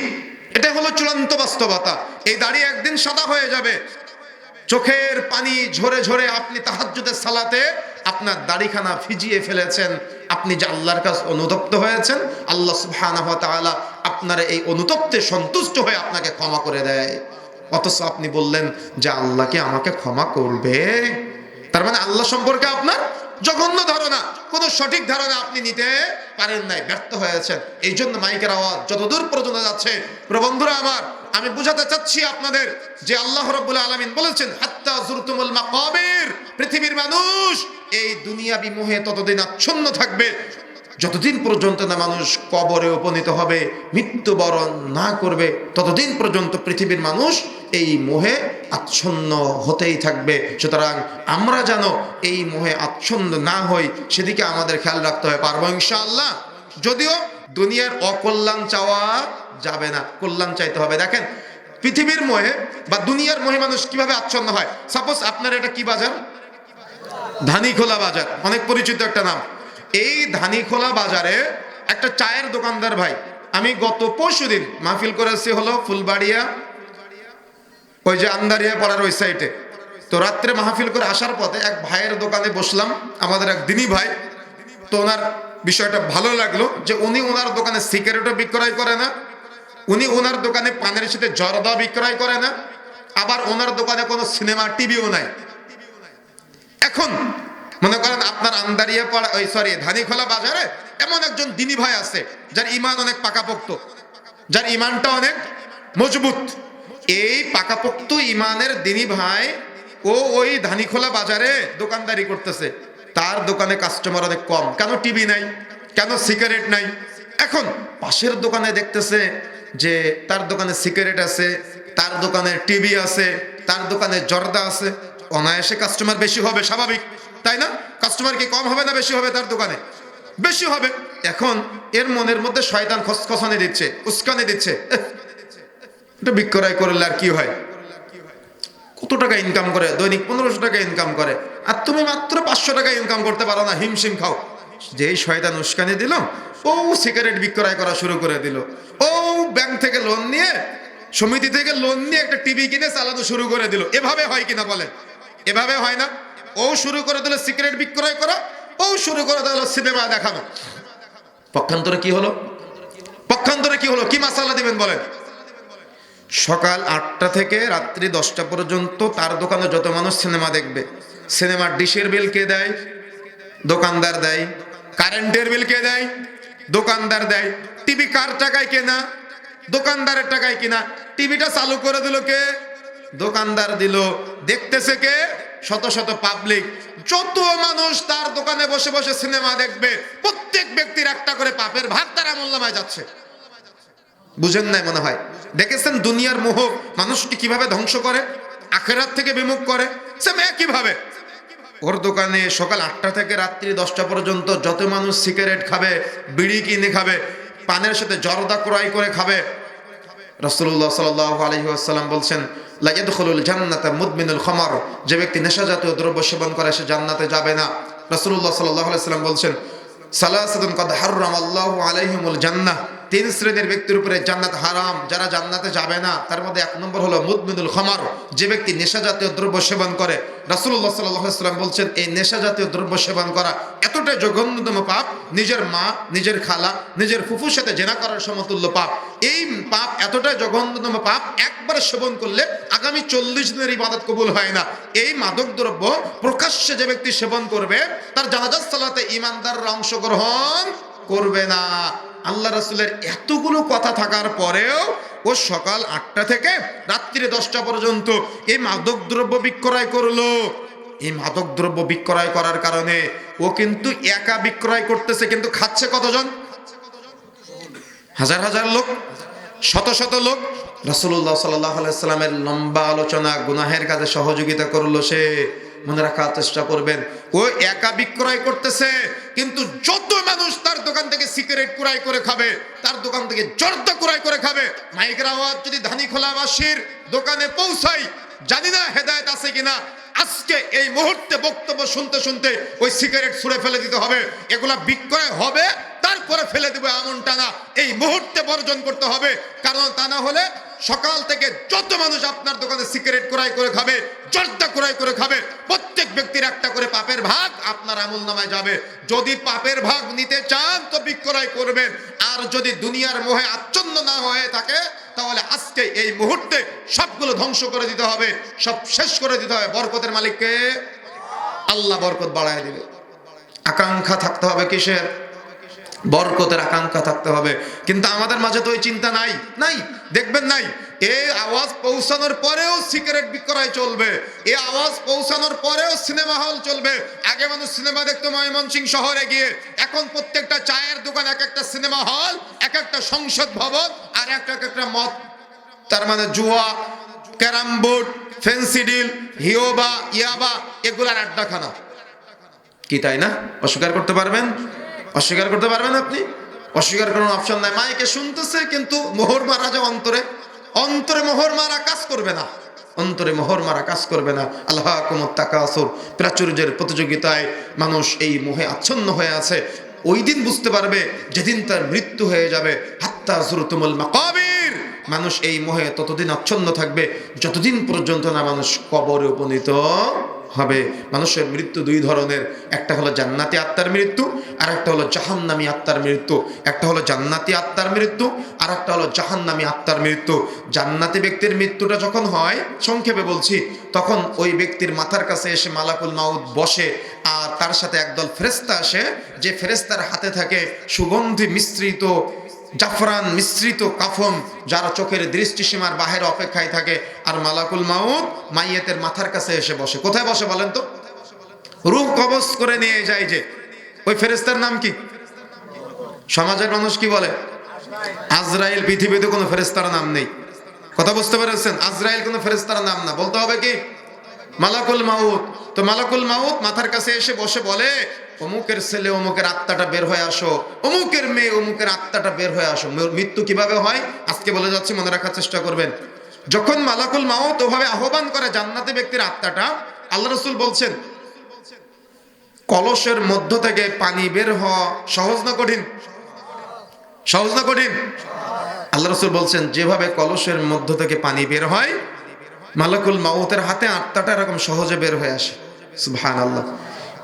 এটা হলো চূড়ান্ত বাস্তবতা। এই দাড়ি একদিন সাদা হয়ে যাবে। চোখের পানি ঝরে ঝরে আপনি তাহাজ্জুদের সালাতে আপনার দাড়িখানা ভিজিয়ে ফেলেছেন, আপনি যে আল্লাহর কাছে অনুতপ্ত হয়েছেন, আল্লাহ সুবহানাহু ওয়া তাআলা আপনার এই অনুতপ্তে সন্তুষ্ট হয়ে আপনাকে ক্ষমা করে দেয়। অথচ আপনি বললেন যে আল্লাহ কি আমাকে ক্ষমা করবে? তার মানে আল্লাহ সম্পর্কে আপনার জঘন্য ধারণা, কোনো সঠিক ধারণা আপনি নিতে পারেন নাই, ব্যর্থ হয়েছেন। এই জন্য মাইকের আওয়াজ যতদূর পর্যন্ত যাচ্ছে, প্রবন্ধুরা আমার, আমি বুঝাতে চাচ্ছি আপনাদের যে আল্লাহ রাব্বুল আলামিন বলেছেন হাত্তা যুরতুমুল মাকাবির, পৃথিবীর মানুষ এই দুনিয়াবি মোহে ততদিন আচ্ছন্ন থাকবে যতদিন পর্যন্ত না মানুষ কবরে উপনীত হবে, মৃত্যুবরণ না করবে, ততদিন পর্যন্ত পৃথিবীর মানুষ এই মোহে আচ্ছন্ন হতেই থাকবে। সুতরাং আমরা যেন এই মোহে আচ্ছন্ন না হই, সেদিকে আমাদের খেয়াল রাখতে হবে। পারবো ইনশাআল্লাহ। যদিও দুনিয়ার অকল্যাণ চাওয়া যাবে না, কল্যাণ চাইতে হবে। দেখেন পৃথিবীর মোহে বা দুনিয়ার মোহে মানুষ কিভাবে আচ্ছন্ন হয়। সাপোজ আপনার এটা কি বাজার? ধানীখোলা বাজার, অনেক পরিচিত একটা নাম। এই ধানীখোলা বাজারে একটা চায়ের দোকানদার ভাই, আমি গত পরশুদিন মাহফিল করেছি হলো ফুলবাড়িয়া, ওই যে আন্দারিয়া পাড়ার ওই সাইডে। তো রাত্রে মাহফিল করে আসার পথে এক ভাইয়ের দোকানে বসলাম, আমাদের এক দিনী ভাই। তো ওনার বিষয়টা ভালো লাগলো যে উনি ওনার দোকানে সিগারেটও বিক্রয় করে না, উনি ওনার দোকানে পানের সাথে জর্দা বিক্রয় করে না, আবার ওনার দোকানে কোনো সিনেমা টিভিও নাই। এখন মনে করেন আপনার আন্দারিয়া পাড়া ধানীখোলা বাজারে এমন একজন দিনী ভাই আছে যার ঈমান অনেক পাকাপোক্ত, যার ঈমানটা অনেক মজবুত। এই পাকাপোক্ত ঈমানের দিনী ভাই ও ওই ধানীখোলা বাজারে দোকানদারি করতেছে। তার দোকানে কাস্টমার অনেক কম। কেন? টিভি নাই, কেন সিগারেট নাই। এখন পাশের দোকানে দেখতেছে যে তার দোকানে সিগারেট আছে, তার দোকানে টিভি আছে, তার দোকানে জর্দা আছে, অনায়াসে কাস্টমার বেশি হবে, স্বাভাবিক, তাই না? কাস্টমার কি কম হবে না বেশি হবে? তার দোকানে বেশি হবে। এখন এর মনের মধ্যে শয়তান খসখসানি দিচ্ছে, উস্কানি দিচ্ছে, এটা বিক্রয় করলে আর কি হয়, কত টাকা ইনকাম করে, দৈনিক 1500 টাকা ইনকাম করে, আর তুমি মাত্র 500 টাকা ইনকাম করতে পারো না, হিমশিম খাও। যেই শয়তান উস্কানি দিল, ও সিগারেট বিক্রয় করা শুরু করে দিল। ও ব্যাংক থেকে লোন নিয়ে, সমিতি থেকে লোন নিয়ে একটা টিভি কিনে চালানো শুরু করে দিল। এভাবে হয় কিনা বলেন? এভাবে হয় না? ও শুরু করে দিল সিগারেট বিক্রয় করা, ও শুরু করে দিল সিনেমা দেখানো। পক্ষান্তরে কি হলো? পক্ষান্তরে কি হলো? কি মাসালা দিবেন বলেন? সকাল 8টা থেকে রাত্রি 10টা পর্যন্ত তার দোকানে যত মানুষ সিনেমা দেখবে, সিনেমার ডিশের বিল কে দেয়? দোকানদার দেয়। কারেন্টের বিল কে দেয়? দোকানদার দেয়। টিভি কার টাকায় কেনা? দোকানদারের টাকায় কিনা। টিভিটা চালু করে দিল কে? দোকানদার দিল। দেখতেছে কে? শত শত পাবলিক, যত মানুষ তার দোকানে বসে বসে সিনেমা দেখবে, প্রত্যেক ব্যক্তির একটা করে পাপের ভাগ তার আমলনামায় যাচ্ছে। বুঝেন নাই মনে হয়? দেখেছেন দুনিয়ার মোহ মানুষকে কিভাবে ধ্বংস করে, আখিরাত থেকে বিমুখ করে। সেম একইভাবে ওর দোকানে সকাল 8টা থেকে রাত্রি 10টা পর্যন্ত যত মানুষ সিগারেট খাবে, বিড়ি কিনে খাবে, পানের সাথে জর্দা ক্রয় করে খাবে, রাসূলুল্লাহ সাল্লাল্লাহু আলাইহি ওয়াসাল্লাম বলছেন লা ইয়াদখুলুল জান্নাতা মুদমিনুল খামার, যে ব্যক্তি নেশা জাতীয় দ্রব্য সেবন করে সে জান্নাতে যাবে না। রাসূলুল্লাহ সাল্লাল্লাহু আলাইহি ওয়াসাল্লাম বলছেন সালাসাতুন কাদ হাররামাল্লাহু আলাইহিমুল জান্নাহ, 3 শ্রেণীর ব্যক্তির উপরে জান্নাত হারাম, যারা জান্নাতে যাবে না। তার মধ্যে 1 নম্বর হলো মুদমিনুল খামার, যে ব্যক্তি নেশা জাতীয় দ্রব্য সেবন করে। রাসূলুল্লাহ সাল্লাল্লাহু আলাইহি ওয়াসাল্লাম বলছেন এই নেশা জাতীয় দ্রব্য সেবন করা এতটাই জঘন্যতম পাপ, নিজের মা, নিজের খালা, নিজের ফুফুর সাথে জেনা করার সমতুল্য পাপ। এই পাপ এতটাই জঘন্যতম পাপ, একবার সেবন করলে আগামী 40 দিনের ইবাদত কবুল হয় না। এই মাদক দ্রব্য প্রকাশ্যে যে ব্যক্তি সেবন করবে তার জানাজার সালাতে ঈমানদাররা অংশগ্রহণ করবে না। আল্লাহ রাসূলের এতগুলো কথা থাকার পরেও ও সকাল 8টা থেকে রাত্রি 10টা পর্যন্ত এই মাদক দ্রব্য বিক্রয় করলো। এই মাদক দ্রব্য বিক্রয় করার কারণে ও কিন্তু একা বিক্রয় করতেছে, কিন্তু খাচ্ছে কতজন? হাজার হাজার লোক, শত শত লোক। রাসূলুল্লাহ সাল্লাল্লাহু আলাইহি ওয়াসাল্লামের লম্বা আলোচনা গুনাহের কাজে সহযোগিতা করলো সে। মনে রাখার চেষ্টা করবেন, ও একা বিক্রয় করতেছে, কিন্তু যত মানুষ তার দোকান থেকে সিগারেট ক্রয় করে খাবে, তার দোকান থেকে জর্দা ক্রয় করে খাবে, মাইকের আওয়াজ যদি ধানীখোলাবাসীর দোকানে পৌঁছায়, জানি না হেদায়েত আছে কিনা, আজকে এই মুহূর্তে বক্তব্য শুনতে শুনতে ওই সিগারেট ছুঁড়ে ফেলে দিতে হবে। এগুলা বিক্রয় হবে তারপরে ফেলে দেবে এমনটা না, এই মুহূর্তে বর্জন করতে হবে। কারণ তা না হলে সকাল থেকে যত মানুষ আপনার দোকানে সিগারেট ক্রয় করে খাবে, জর্দা ক্রয় করে খাবে, প্রত্যেক ব্যক্তির একটা করে পাপের ভাগ আপনার আমলনামায় যাবে। যদি পাপের ভাগ নিতে চান তো বিক্রয় করবেন, আর যদি দুনিয়ার মোহে আচ্ছন্ন না হয়ে থাকে তাহলে আজকে এই মুহূর্তে সবগুলো ধ্বংস করে দিতে হবে, সব শেষ করে দিতে হবে। বরকতের মালিককে আল্লাহ বরকত বাড়ায় দিবে। আকাঙ্ক্ষা থাকতে হবে কিসের? বরকতের আকাঙ্ক্ষা থাকতে হবে। কিন্তু আমাদের মাঝে তো ওই চিন্তা নাই। দেখবেন নাই, এই আওয়াজ পৌঁছানোর পরেও সিগারেট বিক্রয় চলবে, এই আওয়াজ পৌঁছানোর পরেও সিনেমা হল চলবে। আগে মানুষ সিনেমা দেখতো ময়মনসিংহ শহরে গিয়ে, এখন প্রত্যেকটা চায়ের দোকান এক একটা সিনেমা হল, এক একটা সংসদ ভবন, আর একটা মদ, তার মানে জুয়া, ক্যারাম বোর্ড, ফেন্সি ডিল, হিওবা, ইয়াবা, এগুলার আড্ডাখানা। কি তাই না? অস্বীকার করতে পারবেন? অস্বীকার করতে পারবেন আপনি? অস্বীকার করার অপশন নাই। মাইকে শুনতেছে কিন্তু মোহর মারা যে অন্তরে, অন্তরে মোহর মারা কাজ করবে না, অন্তরে মোহর মারা কাজ করবে না। আল্লাহকুমুত তাকাসুর, প্রাচুর্যের প্রতিযোগিতায় মানুষ এই মোহে আচ্ছন্ন হয়ে আছে। ওই দিন বুঝতে পারবে যেদিন তার মৃত্যু হয়ে যাবে। হাত্তা যুরতুমুল মাকাবির, মানুষ এই মোহে ততদিন আচ্ছন্ন থাকবে যতদিন পর্যন্ত না মানুষ কবরে উপনীত হবে। মানুষের মৃত্যু 2 ধরনের, একটা হলো জান্নাতি আত্মার মৃত্যু, আর একটা হলো জাহান্নামী আত্মার মৃত্যু। একটা হলো জান্নাতি আত্মার মৃত্যু, আর একটা হলো জাহান্নামী আত্মার মৃত্যু। জান্নাতি ব্যক্তির মৃত্যুটা যখন হয়, সংক্ষেপে বলছি, তখন ওই ব্যক্তির মাথার কাছে এসে মালাকুল মাউত বসে, আর তার সাথে একদল ফেরেশতা আসে, যে ফেরেশতার হাতে থাকে সুগন্ধি মিশ্রিত জাফরান মিশ্রিত কাফন, যারা চোখের দৃষ্টিসীমার বাহিরে অপেক্ষায় থাকে। আর মালাকুল মাউত মাইয়েতের মাথার কাছে এসে বসে। কোথায় বসে বলেন তো? রূহ কবজ করে নিয়ে যায় যে ওই ফেরেশতার নাম কি? সমাজের মানুষ কি বলে? আজরাইল। পৃথিবীতে কোনো ফেরেশতার নাম নেই। কথা বুঝতে পেরেছেন? আজরাইল কোনো ফেরেশতার নাম না, বলতে হবে কি? মালাকুল মাউত। তো মালাকুল মাউত মাথার কাছে এসে বসে বলে, অমুকের ছেলে অমুকের আত্মাটা বের হয়ে আসো, অমুকের মেয়ে অমুকের আত্মাটা বের হয়ে আসো। মৃত্যু কিভাবে হয় আজকে বলে যাচ্ছি, মনে রাখার চেষ্টা করবেন। যখন মালাকুল মাউত ওভাবে আহ্বান করে জান্নাতি ব্যক্তির আত্মাটা, আল্লাহ রাসূল বলছেন কলসের মধ্য থেকে পানি বের হওয়া সহজ না কঠিন? সহজ না কঠিন? আল্লাহ রাসূল বলছেন যেভাবে কলসের মধ্য থেকে পানি বের হয়, মালাকুল মাউতের হাতে আত্মাটা এরকম সহজে বের হয়ে আসে। সুবহানাল্লাহ।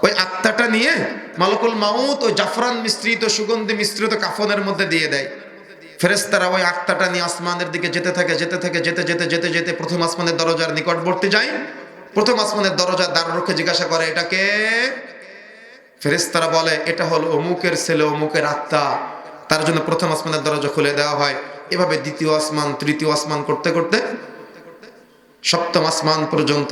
ওই আত্মাটা নিয়ে মালাকুল মাউত ওই জাফরান মিশ্রিত সুগন্ধি মিশ্রিত কাফনের মধ্যে দিয়ে দেয়। ফেরেশতারা ওই আত্মাটা নিয়ে আসমানের দিকে যেতে থাকে, যেতে প্রথম আসমানের দরজার নিকটবর্তী যায়। প্রথম আসমানের দরজার দ্বাররক্ষী জিজ্ঞাসা করে, এটা কে? ফেরেশতারা বলে, এটা হলো অমুকের ছেলে অমুকের আত্মা। তার জন্য প্রথম আসমানের দরজা খুলে দেওয়া হয়। এভাবে দ্বিতীয় আসমান, তৃতীয় আসমান করতে করতে সপ্তম আসমান পর্যন্ত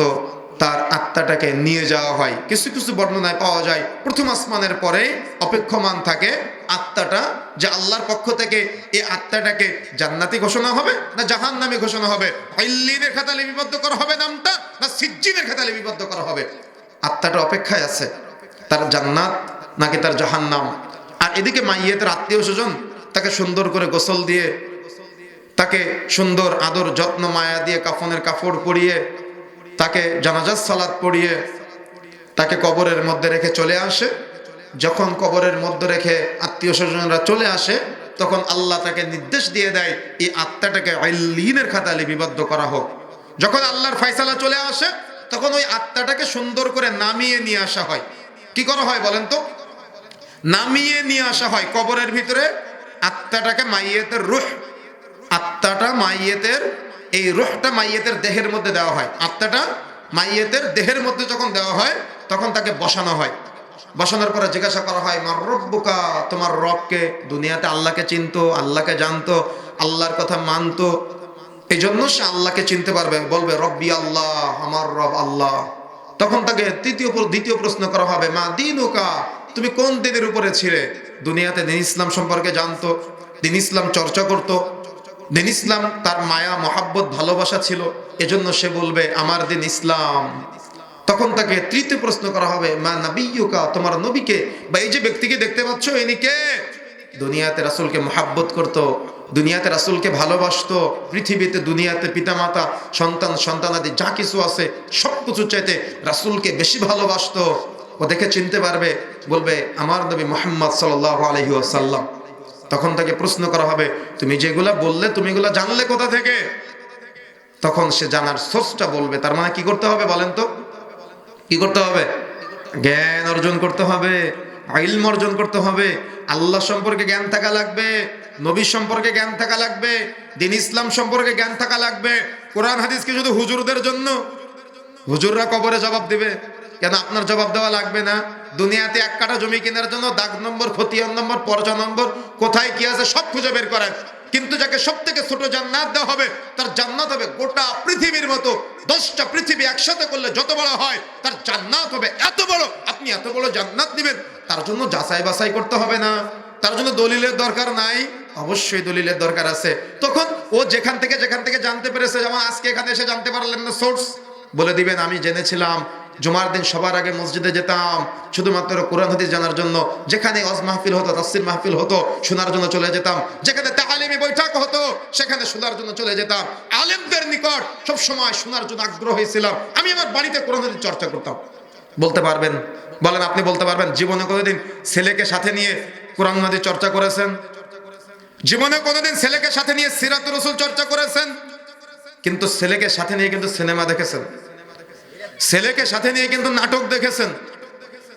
তার আত্মাটাকে নিয়ে যাওয়া হয়। কিছু কিছু বর্ণনায় পাওয়া যায় প্রথম আসমানের পরে অপেক্ষমান থাকে আত্মাটা, যে আল্লাহর পক্ষ থেকে এই আত্মাটাকে জান্নাতি ঘোষণা হবে না জাহান্নামী ঘোষণা হবে, ইল্লিনের খাতায় লিপিবদ্ধ করা হবে নামটা, না সিজ্জিনের খাতায় লিপিবদ্ধ করা হবে। আত্মাটা অপেক্ষায় আছে, তার জান্নাত নাকি তার জাহান্নাম। আর এদিকে মাইয়েতের আত্মীয় স্বজন তাকে সুন্দর করে গোসল দিয়ে, তাকে সুন্দর আদর যত্ন মায়া দিয়ে, কাফনের কাপড় পরিয়ে, তাকে জানাজার সালাত পড়িয়ে তাকে কবরের মধ্যে রেখে চলে আসে। যখন কবরের মধ্যে রেখে আত্মীয় স্বজনরা চলে আসে, তখন আল্লাহ তাকে নির্দেশ দিয়ে দেয় এই আত্মাটাকে ইল্লিনের খাতায় লিপিবদ্ধ করা হোক। যখন আল্লাহর ফয়সালা চলে আসে, তখন ওই আত্মাটাকে সুন্দর করে নামিয়ে নিয়ে আসা হয়। কি করা হয় বলেন তো? নামিয়ে নিয়ে আসা হয় কবরের ভিতরে আত্মাটাকে, মাইয়েতের রূহ, আত্মাটা মাইয়েতের, এই রূহটা মাইয়েতের দেহের মধ্যে দেওয়া হয়। আত্মাটা মাইয়েতের দেহের মধ্যে যখন দেওয়া হয়, তখন তাকে বসানো হয়। বসানোর পরে জিজ্ঞাসা করা হয়, মার রব্বুকা, তোমার রবকে? দুনিয়াতে আল্লাহকে চিনতো, আল্লাহকে জানতো, আল্লাহর কথা মানতো, এই জন্য সে আল্লাহকে চিনতে পারবে, বলবে রব্বি আল্লাহ, আমার রব আল্লাহ। তখন তাকে দ্বিতীয় প্রশ্ন করা হবে, মা দীনুকা, তুমি কোন দিনের উপরে ছিলে? দুনিয়াতে দিন ইসলাম সম্পর্কে জানতো, দিন ইসলাম চর্চা করতো, দিন ইসলাম তার মায়া মহাব্বত ভালোবাসা ছিল, এজন্য সে বলবে আমার দিন ইসলাম। তখন তাকে তৃতীয় প্রশ্ন করা হবে, মা নাবিয়্যুকা, তোমার নবীকে বা এই যে ব্যক্তিকে দেখতে পাচ্ছ ইনি কে? দুনিয়াতে রাসূলকে মহাব্বত করত, দুনিয়াতে রাসূলকে ভালোবাসতো, পৃথিবীতে দুনিয়াতে পিতামাতা সন্তান সন্তানাদি যা কিছু আছে সব কিছু চাইতে রাসূলকে বেশি ভালোবাসতো। ও দেখে চিনতে পারবে, বলবে আমার নবী মুহাম্মদ সাল্লাল্লাহু আলাইহি ওয়াসাল্লাম। তখন তাকে প্রশ্ন করা হবে, তুমি যেগুলা বললে তুমি এগুলা জানলে কোথা থেকে? তখন সে জানার সোর্সটা বলবে। তার মানে কি করতে হবে বলেন তো? কি করতে হবে? জ্ঞান অর্জন করতে হবে, ইলম অর্জন করতে হবে। আল্লাহ সম্পর্কে জ্ঞান থাকা লাগবে, নবী সম্পর্কে জ্ঞান থাকা লাগবে, দিন ইসলাম সম্পর্কে জ্ঞান থাকা লাগবে। কোরআন হাদিস কি শুধু হুজুরদের জন্য? হুজুররা কবরে জবাব দিবে কেন? আপনার জবাব দেওয়া লাগবে না? দুনিয়াতে এক কাঠা জমি কেনার জন্য দাগ নম্বর, খতিয়ান নম্বর, পর্চা নম্বর, কোথায় কি আছে সব খুঁজে বের করেন। কিন্তু যাকে সব থেকে ছোট জান্নাত দেওয়া হবে, তার জান্নাত হবে গোটা পৃথিবীর মতো। 10টা পৃথিবী একসাথে করলে যত বড় হয়, তার জান্নাত হবে এত বড়। আপনি এত বড় জান্নাত নেবেন, তার জন্য যাচাই বাছাই করতে হবে না, তার জন্য দলিলের দরকার নাই। অবশ্যই দলিলের দরকার আছে। তখন ও যেখান থেকে জানতে পেরেছে, যেমন আজকে এখানে এসে জানতে পারলেন না, সোর্স বলে দিবেন, আমি জেনেছিলাম জুমার দিন সবার আগে মসজিদে যেতাম শুধুমাত্র কোরআন হাদিস জানার জন্য। যেখানে ওয়াজ মাহফিল হতো, তাফসীর মাহফিল হতো, শোনার জন্য চলে যেতাম। যেখানে তালিমি বৈঠক হতো, সেখানে শোনার জন্য চলে যেতাম। আলেমদের নিকট সব সময় শোনার জন্য আগ্রহী ছিলাম। আমি আমার বাড়িতে কোরআন হাদিস চর্চা করতাম। বলতে পারবেন? বলেন, আপনি বলতে পারবেন জীবনে কোনোদিন ছেলেকে সাথে নিয়ে কোরআন হাদিস চর্চা করেছেন? জীবনে কোনোদিন ছেলেকে সাথে নিয়ে সিরাতুর রাসূল চর্চা করেছেন? কিন্তু ছেলেকে সাথে নিয়ে কিন্তু সিনেমা দেখেছেন, ছেলেকে সাথে নিয়ে কিন্তু নাটক দেখেছেন,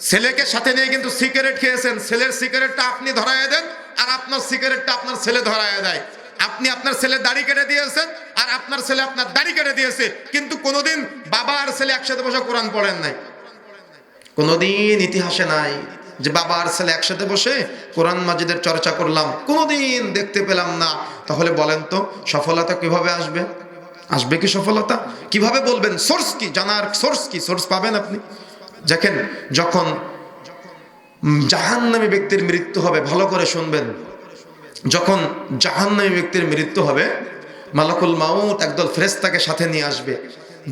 ছেলেকে সাথে নিয়ে কিন্তু সিগারেট খেয়েছেন। ছেলের সিগারেটটা আপনি ধরায় দেন, আর আপনার সিগারেটটা আপনার ছেলে ধরায় দেয়। আপনি আপনার ছেলে দাড়ি কেটে দিয়েছেন, আর আপনার ছেলে আপনার দাড়ি কেটে দিয়েছে, কিন্তু কোনোদিন বাবা আর ছেলে একসাথে বসে কোরআন পড়েন নাই। কোনোদিন ইতিহাসে নাই যে বাবা আর ছেলে একসাথে বসে কোরআন মাজিদের চর্চা করলাম, কোনোদিন দেখতে পেলাম না। তাহলে বলেন তো সফলতা কিভাবে আসবে? আসবে কি সফলতা? কিভাবে বলবেন? সোর্স কি? জানার সোর্স কি? সোর্স পাবেন আপনি দেখেন। যখন জাহান্নামী ব্যক্তির মৃত্যু হবে, ভালো করে শুনবেন, যখন জাহান্নামী ব্যক্তির মৃত্যু হবে, মালাকুল মাউত একদল ফেরেশতাকে সাথে নিয়ে আসবে।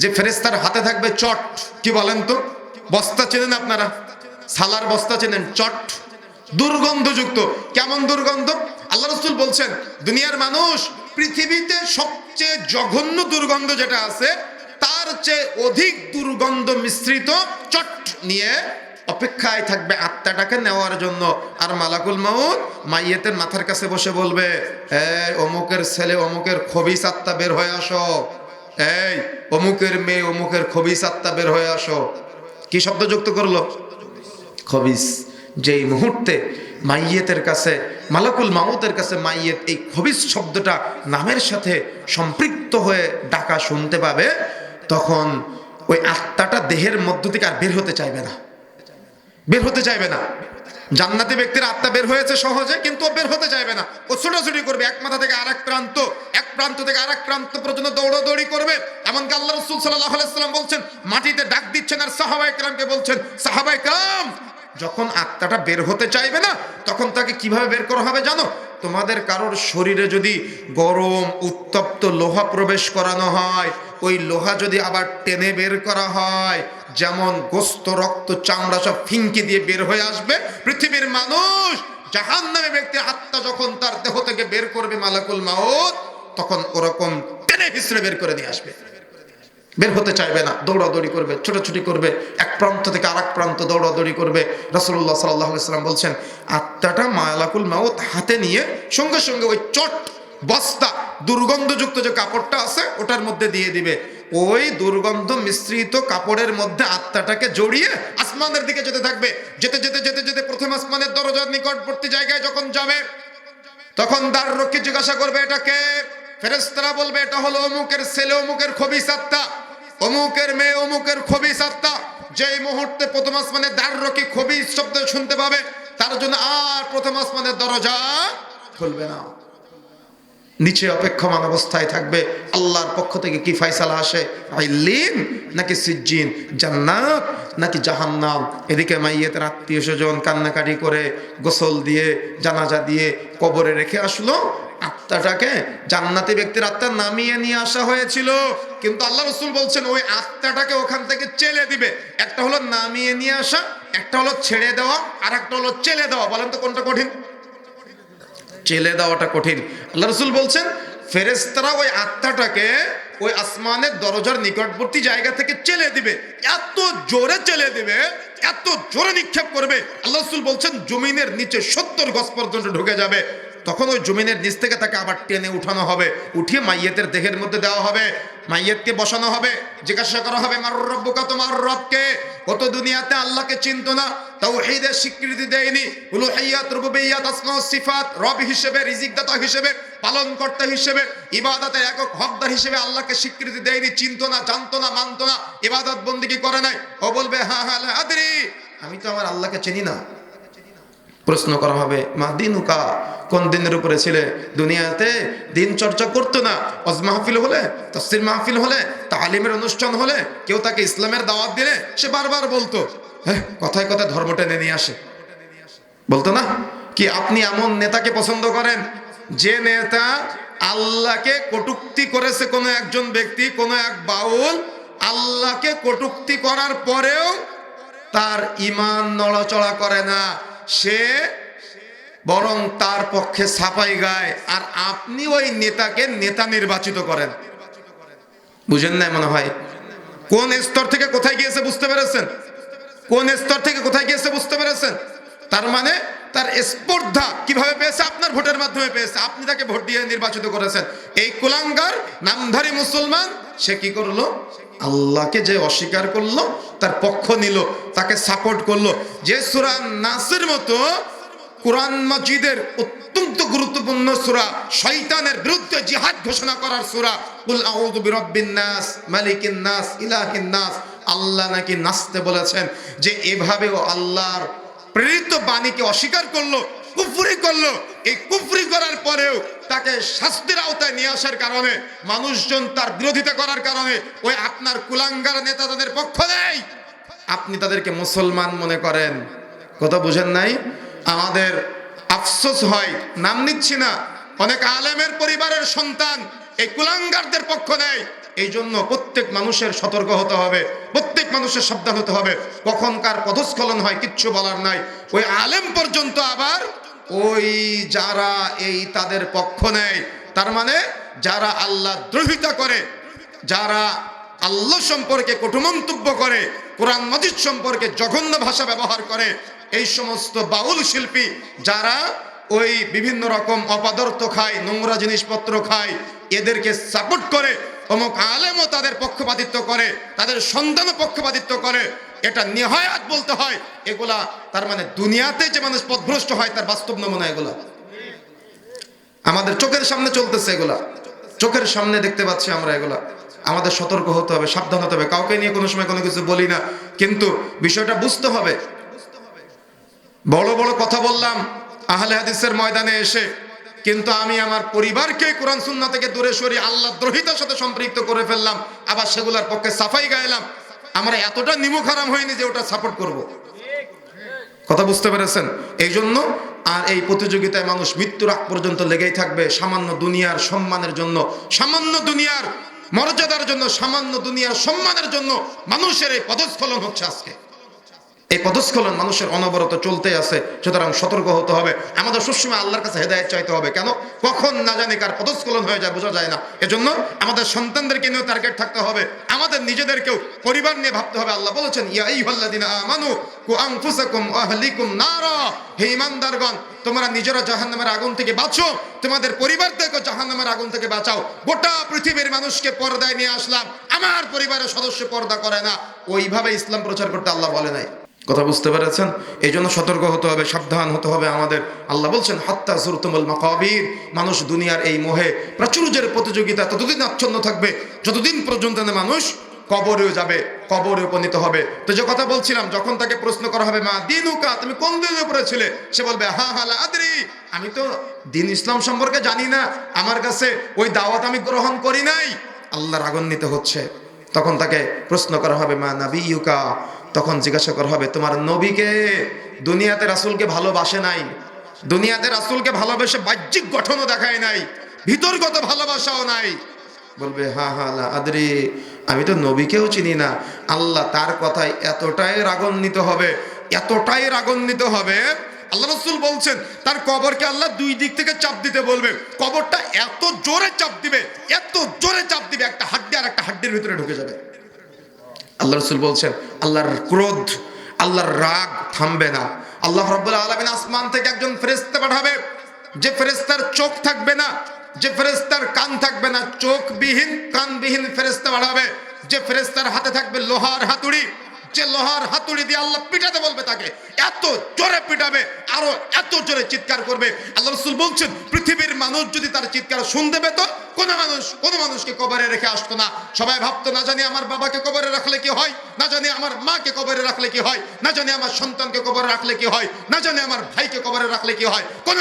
যে ফেরেশতার হাতে থাকবে চট। কি বলেন তো? বস্তা চেনেন আপনারা? সালার বস্তা চেনেন? চট, দুর্গন্ধযুক্ত। কেমন দুর্গন্ধ? আল্লাহ রাসূল বলছেন, দুনিয়ার মানুষ পৃথিবীতে সবচেয়ে জঘন্য দুর্গন্ধ যেটা আছে, তার চেয়ে অধিক দুর্গন্ধ মিশ্রিত চট নিয়ে অপেক্ষায় থাকবে আত্মাটাকে নেওয়ার জন্য। আর মালাকুল মাউত মাইয়েতের মাথার কাছে বসে বলবে, এই অমুকের ছেলে, অমুকের খবিস আত্মা বের হয়ে আসো। এই অমুকের মেয়ে, অমুকের খবিস আত্মা বের হয়ে আসো। কি শব্দ যুক্ত করলো? খবিস। যেই মুহূর্তে মাইয়েতের কাছে, মালাকুল মাউতের কাছে মাইয়েত এই খবিস শব্দটা নামের সাথে সম্পৃক্ত হয়ে ডাকা শুনতে পাবে, তখন ওই আত্মাটা দেহের মধ্য থেকে আর বের হতে চাইবে না। বের হতে চাইবে না। জান্নাতি ব্যক্তির আত্মা বের হয়েছে সহজে, কিন্তু ও বের হতে চাইবে না। ও ছোটাছুটি করবে, এক মাথা থেকে আরেক প্রান্ত, এক প্রান্ত থেকে আরেক প্রান্ত পর্যন্ত দৌড়াদৌড়ি করবে। এমনকি আল্লাহ রাসূল সাল্লাল্লাহু আলাইহি ওয়াসাল্লাম বলছেন, মাটিতে ডাক দিচ্ছেন আর সাহাবায়ে কেরামকে বলছেন, সাহাবায়ে কেরাম, যখন আত্মাটা বের হতে চাইবে না, তখন তাকে কিভাবে বের করা হবে জানো? তোমাদের কারোর শরীরে যদি গরম উত্তপ্ত লোহা প্রবেশ করানো হয়, ওই লোহা যদি আবার টেনে বের করা হয়, যেমন গোস্ত রক্ত চামড়া সব ফিঙ্কি দিয়ে বের হয়ে আসবে, পৃথিবীর মানুষ জাহান্নামী ব্যক্তির আত্মা যখন তার দেহ থেকে বের করবে মালাকুল মাউত, তখন ওরকম টেনে হিসড়ে বের করে নিয়ে আসবে। বের হতে চাইবে না, দৌড়াদৌড়ি করবে, ছোটাছুটি করবে, এক প্রান্ত থেকে আরেক প্রান্ত দৌড়াদৌড়ি করবে। রাসূলুল্লাহ সাল্লাল্লাহু আলাইহি ওয়াসাল্লাম বলছেন, আত্মাটা মালাকুল মাউত হাতে নিয়ে সঙ্গে সঙ্গে ওই চট বস্তা দুর্গন্ধযুক্ত যে কাপড়টা আছে ওটার মধ্যে দিয়ে দিবে। ওই দুর্গন্ধ মিশ্রিত কাপড়ের মধ্যে আত্মাটাকে জড়িয়ে আসমানের দিকে যেতে থাকবে। যেতে যেতে যেতে যেতে প্রথম আসমানের দরজার নিকটবর্তী জায়গায় যখন যাবে, তখন দ্বাররক্ষী জিজ্ঞাসা করবে, এটা কে? ফেরেশতারা বলবে, এটা হলো অমুকের ছেলে, অমুকের খবিস আত্মা, অমুকের মেয়ে, অমুকের খবিস আত্মা। যেই মুহূর্তে প্রথম আসমানের দ্বাররক্ষী খবিস শব্দ শুনতে পাবে, তার জন্য আর প্রথম আসমানের দরজা খুলবে না, নিচে অপেক্ষমান অবস্থায় থাকবে। আল্লাহর পক্ষ থেকে কি ফয়সালা আসে, আইলিন নাকি সিজ্জিন, জান্নাত নাকি জাহান্নাম। এদিকে মাইয়েতের আত্মীয় স্বজন কান্নাকাটি করে গোসল দিয়ে জানাজা দিয়ে কবরে রেখে আসলো। আত্মাটাকে, জান্নাতি ব্যক্তির আত্মা নামিয়ে নিয়ে আসা হয়েছিল, কিন্তু আল্লাহ রাসূল বলছেন ওই আত্মাটাকে ওখান থেকে চেলে দিবে। একটা হলো নামিয়ে নিয়ে আসা, একটা হলো ছেড়ে দেওয়া, আর একটা হলো চেলে দেওয়া। বলেন তো কোনটা কঠিন? চেলে দেওয়াটা কঠিন। আল্লাহ রাসূল বলছেন ফেরেশতারা ওই আত্মাটাকে ওই আসমানের দরজার নিকটবর্তী জায়গা থেকে চেলে দিবে, এত জোরে চেলে দিবে, এত জোরে নিক্ষেপ করবে। আল্লাহ রাসূল বলছেন জমিনের নিচে 70 গজ পর্যন্ত ঢুকে যাবে। তখন ওই জমিনের নিচ থেকে তাকে আবার টেনে উঠানো হবে, উঠিয়ে মাইয়েতের দেহের মধ্যে দেওয়া হবে। মাইয়েতকে বসানো হবে, জিজ্ঞাসা করা হবে, মার রব্বুকা, তোমার রবকে? ও তো দুনিয়াতে আল্লাহকে চিনতো না, তাওহীদের স্বীকৃতি দেয়নি, উলুহিয়াত, রুবুবিয়্যাত, আসমা ও সিফাত, রব হিসেবে, রিজিকদাতা হিসেবে, পালনকর্তা হিসেবে, ইবাদতের একক হকদার হিসেবে আল্লাহকে স্বীকৃতি দেয়নি, চিনতো না, জানতো না, মানতো না, ইবাদত বন্দেগী করে নাই। ও বলবে, হ্যাঁ হ্যাঁ লা আদরি, আমি তো আমার আল্লাহকে চিনি না। প্রশ্ন করা হবে, মা দিনুকা, কোন দিনের উপরে ছিলে? দুনিয়াতে দিন চর্চা করতো না। ওয়াজ মাহফিল হলে, তাফসীর মাহফিল হলে, তালিমের অনুষ্ঠান হলে, কেউ তাকে ইসলামের দাওয়াত দিলে সে বারবার বলতো, হ্যাঁ, কথায় কথায় ধর্ম টেনে নিয়ে আসে, বলতো না? কি আপনি এমন নেতাকে পছন্দ করেন যে নেতা আল্লাহকে কটূক্তি করেছে? কোন একজন ব্যক্তি, কোন এক বাউল আল্লাহকে কটূক্তি করার পরেও তার ঈমান নড়াচড়া করে না, সে বরং তার পক্ষে সাফাই গায়, আর আপনি ওই নেতাকে নেতা নির্বাচিত করেন। বুঝেন না মনে হয়? কোন স্তর থেকে কোথায় গিয়েছে বুঝতে পেরেছেন? কোন স্তর থেকে কোথায় গিয়েছে বুঝতে পেরেছেন? তার মানে তার স্পর্ধা কিভাবে পেয়েছে? আপনার ভোটের মাধ্যমে পেয়েছে, আপনি তাকে ভোট দিয়ে নির্বাচিত করেছেন। এই কুলাঙ্গার নামধারী মুসলমান সে কি করলো? আল্লাহকে যে অস্বীকার করলো তার পক্ষ নিল, তাকে সাপোর্ট করলো। যে সূরা নাসের মতো কোরআন মাজিদের অত্যন্ত গুরুত্বপূর্ণ সূরা, শয়তানের বিরুদ্ধে জিহাদ ঘোষণা করার সূরা, কুল আউযু বিরাব্বিন নাস, মালিকিন নাস, ইলাহিন নাস, আল্লাহ নাকি নাচতে বলেছেন। যে এভাবেও আল্লাহর প্রেরিত বাণীকে অস্বীকার করলো, কুফরি করলো, এই কুফরি করার পরেও তাকে শাস্তির আওতায় নিয়ে আসার কারণে, মানুষজন তার বিরোধিতা করার কারণে ওই আপনার কুলাঙ্গার নেতা তাদের পক্ষ নেই, আপনি তাদেরকে মুসলমান মনে করেন। কথা বুঝেন নাই? আমাদের আফসোস হয়, নাম নিচ্ছি না, অনেক আলেমের পরিবারের সন্তান এই কুলাঙ্গারদের পক্ষ নেয়। এই জন্য প্রত্যেক মানুষের সতর্ক হতে হবে, প্রত্যেক মানুষের সাবধান হতে হবে। কখনকার পদস্খলন হয় কিচ্ছু বলার নাই। ওই আলেম পর্যন্ত আবার ওই যারা এই তাদের পক্ষ নেয়, তার মানে যারা আল্লাহ দ্রোহিতা করে, যারা আল্লাহ সম্পর্কে কটু মন্তব্য করে, কোরআন মাজিদ সম্পর্কে জঘন্য ভাষা ব্যবহার করে, এই সমস্ত বাউল শিল্পী যারা ওই বিভিন্ন রকম অপদার্থ খায়, নোংরা জিনিসপত্র খায়, এদেরকে সাপোর্ট করে, অমুক আলেমও তাদের পক্ষপাতিত্ব করে, তাদের সন্তানও পক্ষপাতিত্ব করে, এটা নিহায়াত বলতে হয়। এগুলা তার মানে দুনিয়াতে যে মানুষ পথভ্রষ্ট হয় তার বাস্তব নমুনা। এগুলা আমাদের চোখের সামনে চলতেছে, এগুলা চোখের সামনে দেখতে পাচ্ছি আমরা। এগুলা আমাদের সতর্ক হতে হবে, সাবধান হতে হবে। কাউকে নিয়ে কোনো সময় কোনো কিছু বলি না, কিন্তু বিষয়টা বুঝতে হবে। বড় বড় কথা বললাম আহলে হাদিসের ময়দানে এসে, কিন্তু আমি আমার পরিবারকে কোরআন সুন্নাহ থেকে দূরে সরিয়ে আল্লাহ দ্রোহিতার সাথে সম্পৃক্ত করে ফেললাম, আবার সেগুলোর পক্ষে সাফাই গাইলাম। আমরা এতটা নিমুখ হারাম হয়নি যে ওটা সাপোর্ট করব। কথা বুঝতে পেরেছেন? এই জন্য আর এই প্রতিযোগিতায় মানুষ মৃত্যুর আগ পর্যন্ত লেগেই থাকবে, সামান্য দুনিয়ার সম্মানের জন্য, সামান্য দুনিয়ার মর্যাদার জন্য, সামান্য দুনিয়ার সম্মানের জন্য মানুষের এই পদস্খলন হচ্ছে। আজকে এই পদস্খলন মানুষের অনবরত চলতে আছে। সুতরাং সতর্ক হতে হবে, আমাদের সবসময় আল্লাহর কাছে হেদায়েত চাইতে হবে। কেন? কখন না জানি কার পদস্খলন হয়ে যায়, বোঝা যায় না। এজন্য আমাদের সন্তানদেরকে নিয়ে টার্গেট থাকতে হবে, আমাদের নিজেদেরকেও পরিবার নিয়ে ভাবতে হবে। আল্লাহ বলেছেন, ইয়া আইয়ুহাল্লাযিনা আমানু কু আনফুসাকুম ওয়া আহলিকুম নারা, হে ঈমানদারগণ, তোমরা নিজেরা জাহান্নামের আগুন থেকে বাঁচো, তোমাদের পরিবারদেরকে জাহান্নামের আগুন থেকে বাঁচাও। গোটা পৃথিবীর মানুষকে পর্দায় নিয়ে আসলাম, আমার পরিবারের সদস্য পর্দা করে না, ওইভাবে ইসলাম প্রচার করতে আল্লাহ বলে নাই। কথা বুঝতে পেরেছেন? এই জন্য সতর্ক হতে হবে, সাবধান হতে হবে আমাদের। আল্লাহ বলছেন, হাত্তা যুরতুমুল মাকাবির, মানুষ দুনিয়ার এই মোহে প্রাচুর্যের প্রতিযোগিতা ততদিন আচ্ছন্ন থাকবে যতদিন পর্যন্ত না মানুষ কবরেও যাবে, কবরে উপনীত হবে। তো যে কথা বলছিলাম, যখন তাকে প্রশ্ন করা হবে, মা দিনুকা, তুমি কোন দিনের উপরে ছিলে, সে বলবে, হা হা লা আদরি, আমি তো দিন ইসলাম সম্পর্কে জানি না, আমার কাছে ওই দাওয়াত আমি গ্রহণ করি নাই। আল্লাহর রাগান্বিত হচ্ছে। তখন তাকে প্রশ্ন করা হবে, মা নাবিয়ুকা, তখন জিজ্ঞাসা করা হবে, তোমার নবীকে? দুনিয়াতে রাসূলকে ভালোবাসে নাই, দুনিয়াতে রাসূলকে ভালোবেসে বাহ্যিক গঠনও দেখায় নাই, ভিতরগত ভালোবাসাও নাই। বলবে, হা হা লা আদরি, আমি তো নবীকেও চিনি না। আল্লাহ তার কথায় এতটাই রাগান্বিত হবে, এতটাই রাগান্বিত হবে, আল্লাহ রাসূল বলছেন তার কবরকে আল্লাহ দুই দিক থেকে চাপ দিতে বলবে। কবরটা এত জোরে চাপ দিবে, এত জোরে চাপ দিবে, একটা হাড্ডি আর একটা হাড্ডির ভিতরে ঢুকে যাবে। আল্লাহ রাসূল বলছেন, আল্লাহর ক্রোধ, আল্লাহর রাগ থামবে না। আল্লাহ রাব্বুল আলামিন আসমান থেকে একজন ফেরেশতা পাঠাবে, যে ফেরেশতার চোখ থাকবে না, যে ফেরেশতার কান থাকবে না, চোখবিহীন কানবিহীন ফেরেশতা পাঠাবে, যে ফেরেশতার হাতে থাকবে লোহার হাতুড়ি, যে লোহার হাতুড়ি দিয়ে আল্লাহ পিটাতে বলবে তাকে, এত জোরে পিটাবে, আরো এত জোরে চিৎকার করবে। আল্লাহ রাসূল বলছেন, পৃথিবীর মানুষ যদি তার চিৎকার শুনতে পেত, কোন মানুষকে কবরে রেখে আসতো না। সবাই ভাবতো, না জানি আমার বাবাকে কবরে রাখলে কি হয়, না জানি আমার মাকে কবরে রাখলে কি হয়, না জানি আমার সন্তানকে কবরে রাখলে কি হয়, না জানি আমার ভাইকে কবরে রাখলে কি হয়। কোন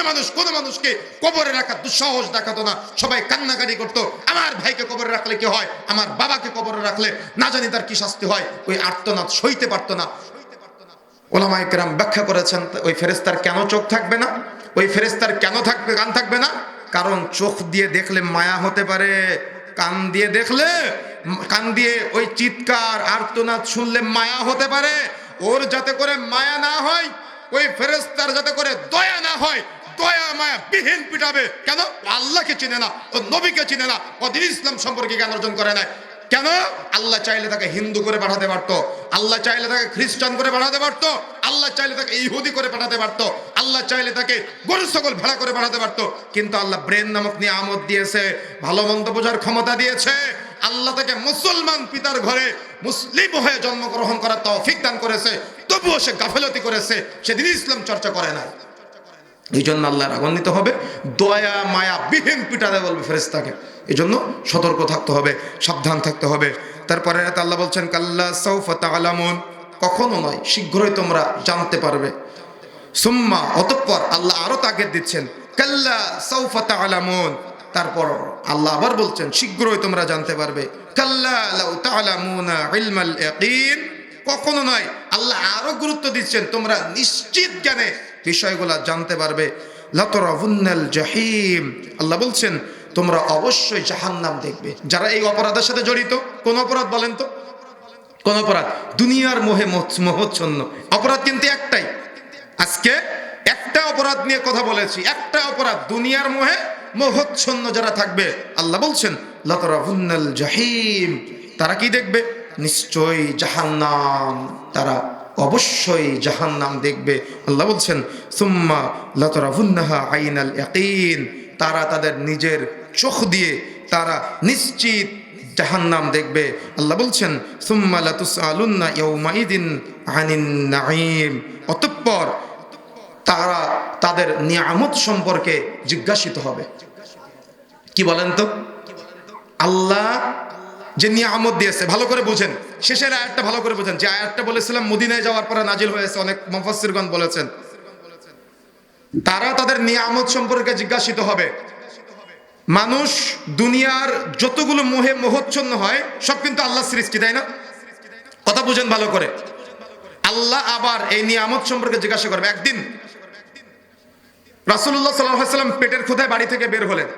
মানুষকে কবরে রাখার দুঃসাহস দেখাতো না। সবাই কান্নাকাটি করতো, আমার ভাইকে কবরে রাখলে কি হয়, আমার বাবাকে কবরে রাখলে না জানি তার কি শাস্তি হয়। ওই আর্তনাদ সইতে পারতো না। ওলামায়ে কেরাম ব্যাখ্যা করেছেন, ওই ফেরেশতার কেন চোখ থাকবে না, ওই ফেরেশতার কেন থাকবে কান থাকবে না? কারণ চোখ দিয়ে দেখলে মায়া হতে পারে, কান দিয়ে দেখলে, কান দিয়ে ওই চিৎকার আর্তনাদ শুনলে মায়া হতে পারে। ওর যাতে করে মায়া না হয়, ওই ফেরেশতার যাতে করে দয়া না হয়, দয়া মায়া বিহীন পিটাবে। কেন? আল্লাহকে চিনে না, ও নবীকে চিনে না, ও দ্বীন ইসলাম সম্পর্কে জ্ঞান অর্জন করে না। কেন? আল্লাহ চাইলে তাকে হিন্দু করে পাঠাতে পারতো, আল্লাহ চাইলে তাকে খ্রিস্টান করে পাঠাতে পারতো, আল্লাহ চাইলে তাকে ইহুদি করে পাঠাতে পারতো, আল্লাহ চাইলে তাকে গরু ছাগল ভেড়া করে পাঠাতে পারতো। কিন্তু আল্লাহ ব্রেন নামক নিয়ামত দিয়েছে, ভালো মন্দ বোঝার ক্ষমতা দিয়েছে। আল্লাহ তাকে মুসলমান পিতার ঘরে মুসলিম হয়ে জন্মগ্রহণ করার তৌফিক দান করেছে, তবুও সে গাফেলতি করেছে, সে দ্বীন ইসলাম চর্চা করে না। এই জন্য আল্লাহ রাগান্বিত হবে, দয়া মায়া বিহীন পিটাতে বলবে ফেরেশতাকে। এই জন্য সতর্ক থাকতে হবে, সাবধান থাকতে হবে। তারপরে আল্লাহ বলছেন, কাল্লা সাউফা তা'লামুন, কখনো নয়, শীঘ্রই তোমরা জানতে পারবে। সুম্মা, অতঃপর আল্লাহ আরো তাগিদ দিচ্ছেন, কাল্লা সাউফা তা'লামুন, তারপর আল্লাহ আবার বলছেন, শীঘ্রই তোমরা জানতে পারবে। কাল্লা লাউ তা'লামুনা ইলমাল ইয়াকিন, কখনো নয়, আল্লাহ আরো গুরুত্ব দিচ্ছেন, তোমরা নিশ্চিত জ্ঞানে বিষয়গুলো জানতে পারবে। লাতরাউন্নাল জাহিম, আল্লাহ বলছেন তোমরা অবশ্যই জাহান্নাম দেখবে। যারা এই অপরাধের সাথে জড়িত, কোন অপরাধ বলেন তো? কোন অপরাধ? দুনিয়ার মোহে মোহচ্ছন্ন অপরাধ কিন্তু একটাই। আজকে একটা অপরাধ নিয়ে কথা বলেছি, একটা অপরাধ, দুনিয়ার মোহে মোহচ্ছন্ন যারা থাকবে, আল্লাহ বলছেন লাতরাউন্নাল জাহিম, তারা কি দেখবে? নিশ্চয়ই জাহান্নাম, তারা অবশ্যই জাহান্নাম দেখবে। আল্লাহ বলছেন, সুম্মা লাতরাউন্নাহা আইনাল ইয়াকিন, তারা তাদের নিজের চোখ দিয়ে তারা নিশ্চিত জাহান্নাম দেখবে। আল্লাহ বলছেন, সুম্মা লাতুসআলুন্না ইয়াউমাইদিন আনিন নাঈম, অতঃপর তারা তাদের নিয়ামত সম্পর্কে জিজ্ঞাসিত হবে। কি বলেন তো? আল্লাহ যে নিয়ামত দিয়েছে, ভালো করে বুঝেন, শেষের আয়াতটা ভালো করে বুঝেন। যে আয়াতটা বলেছিলাম মদিনায় যাওয়ার পরে নাজিল হয়েছে, অনেক মুফাসসিরগণ বলেছেন তারা তাদের নিয়ামত সম্পর্কে জিজ্ঞাসিত হবে। মানুষ দুনিয়ার যতগুলো মোহে মোহচ্ছন্ন হয় সব কিন্তু আল্লাহ সৃষ্টি, তাই না? কথা বুঝেন ভালো করে। আল্লাহ আবার এই নিয়ামত সম্পর্কে জিজ্ঞাসা করবে। একদিন রাসূলুল্লাহ সাল্লাল্লাহু আলাইহি ওয়াসাল্লাম পেটের ক্ষুধায় বাড়ি থেকে বের হলেন।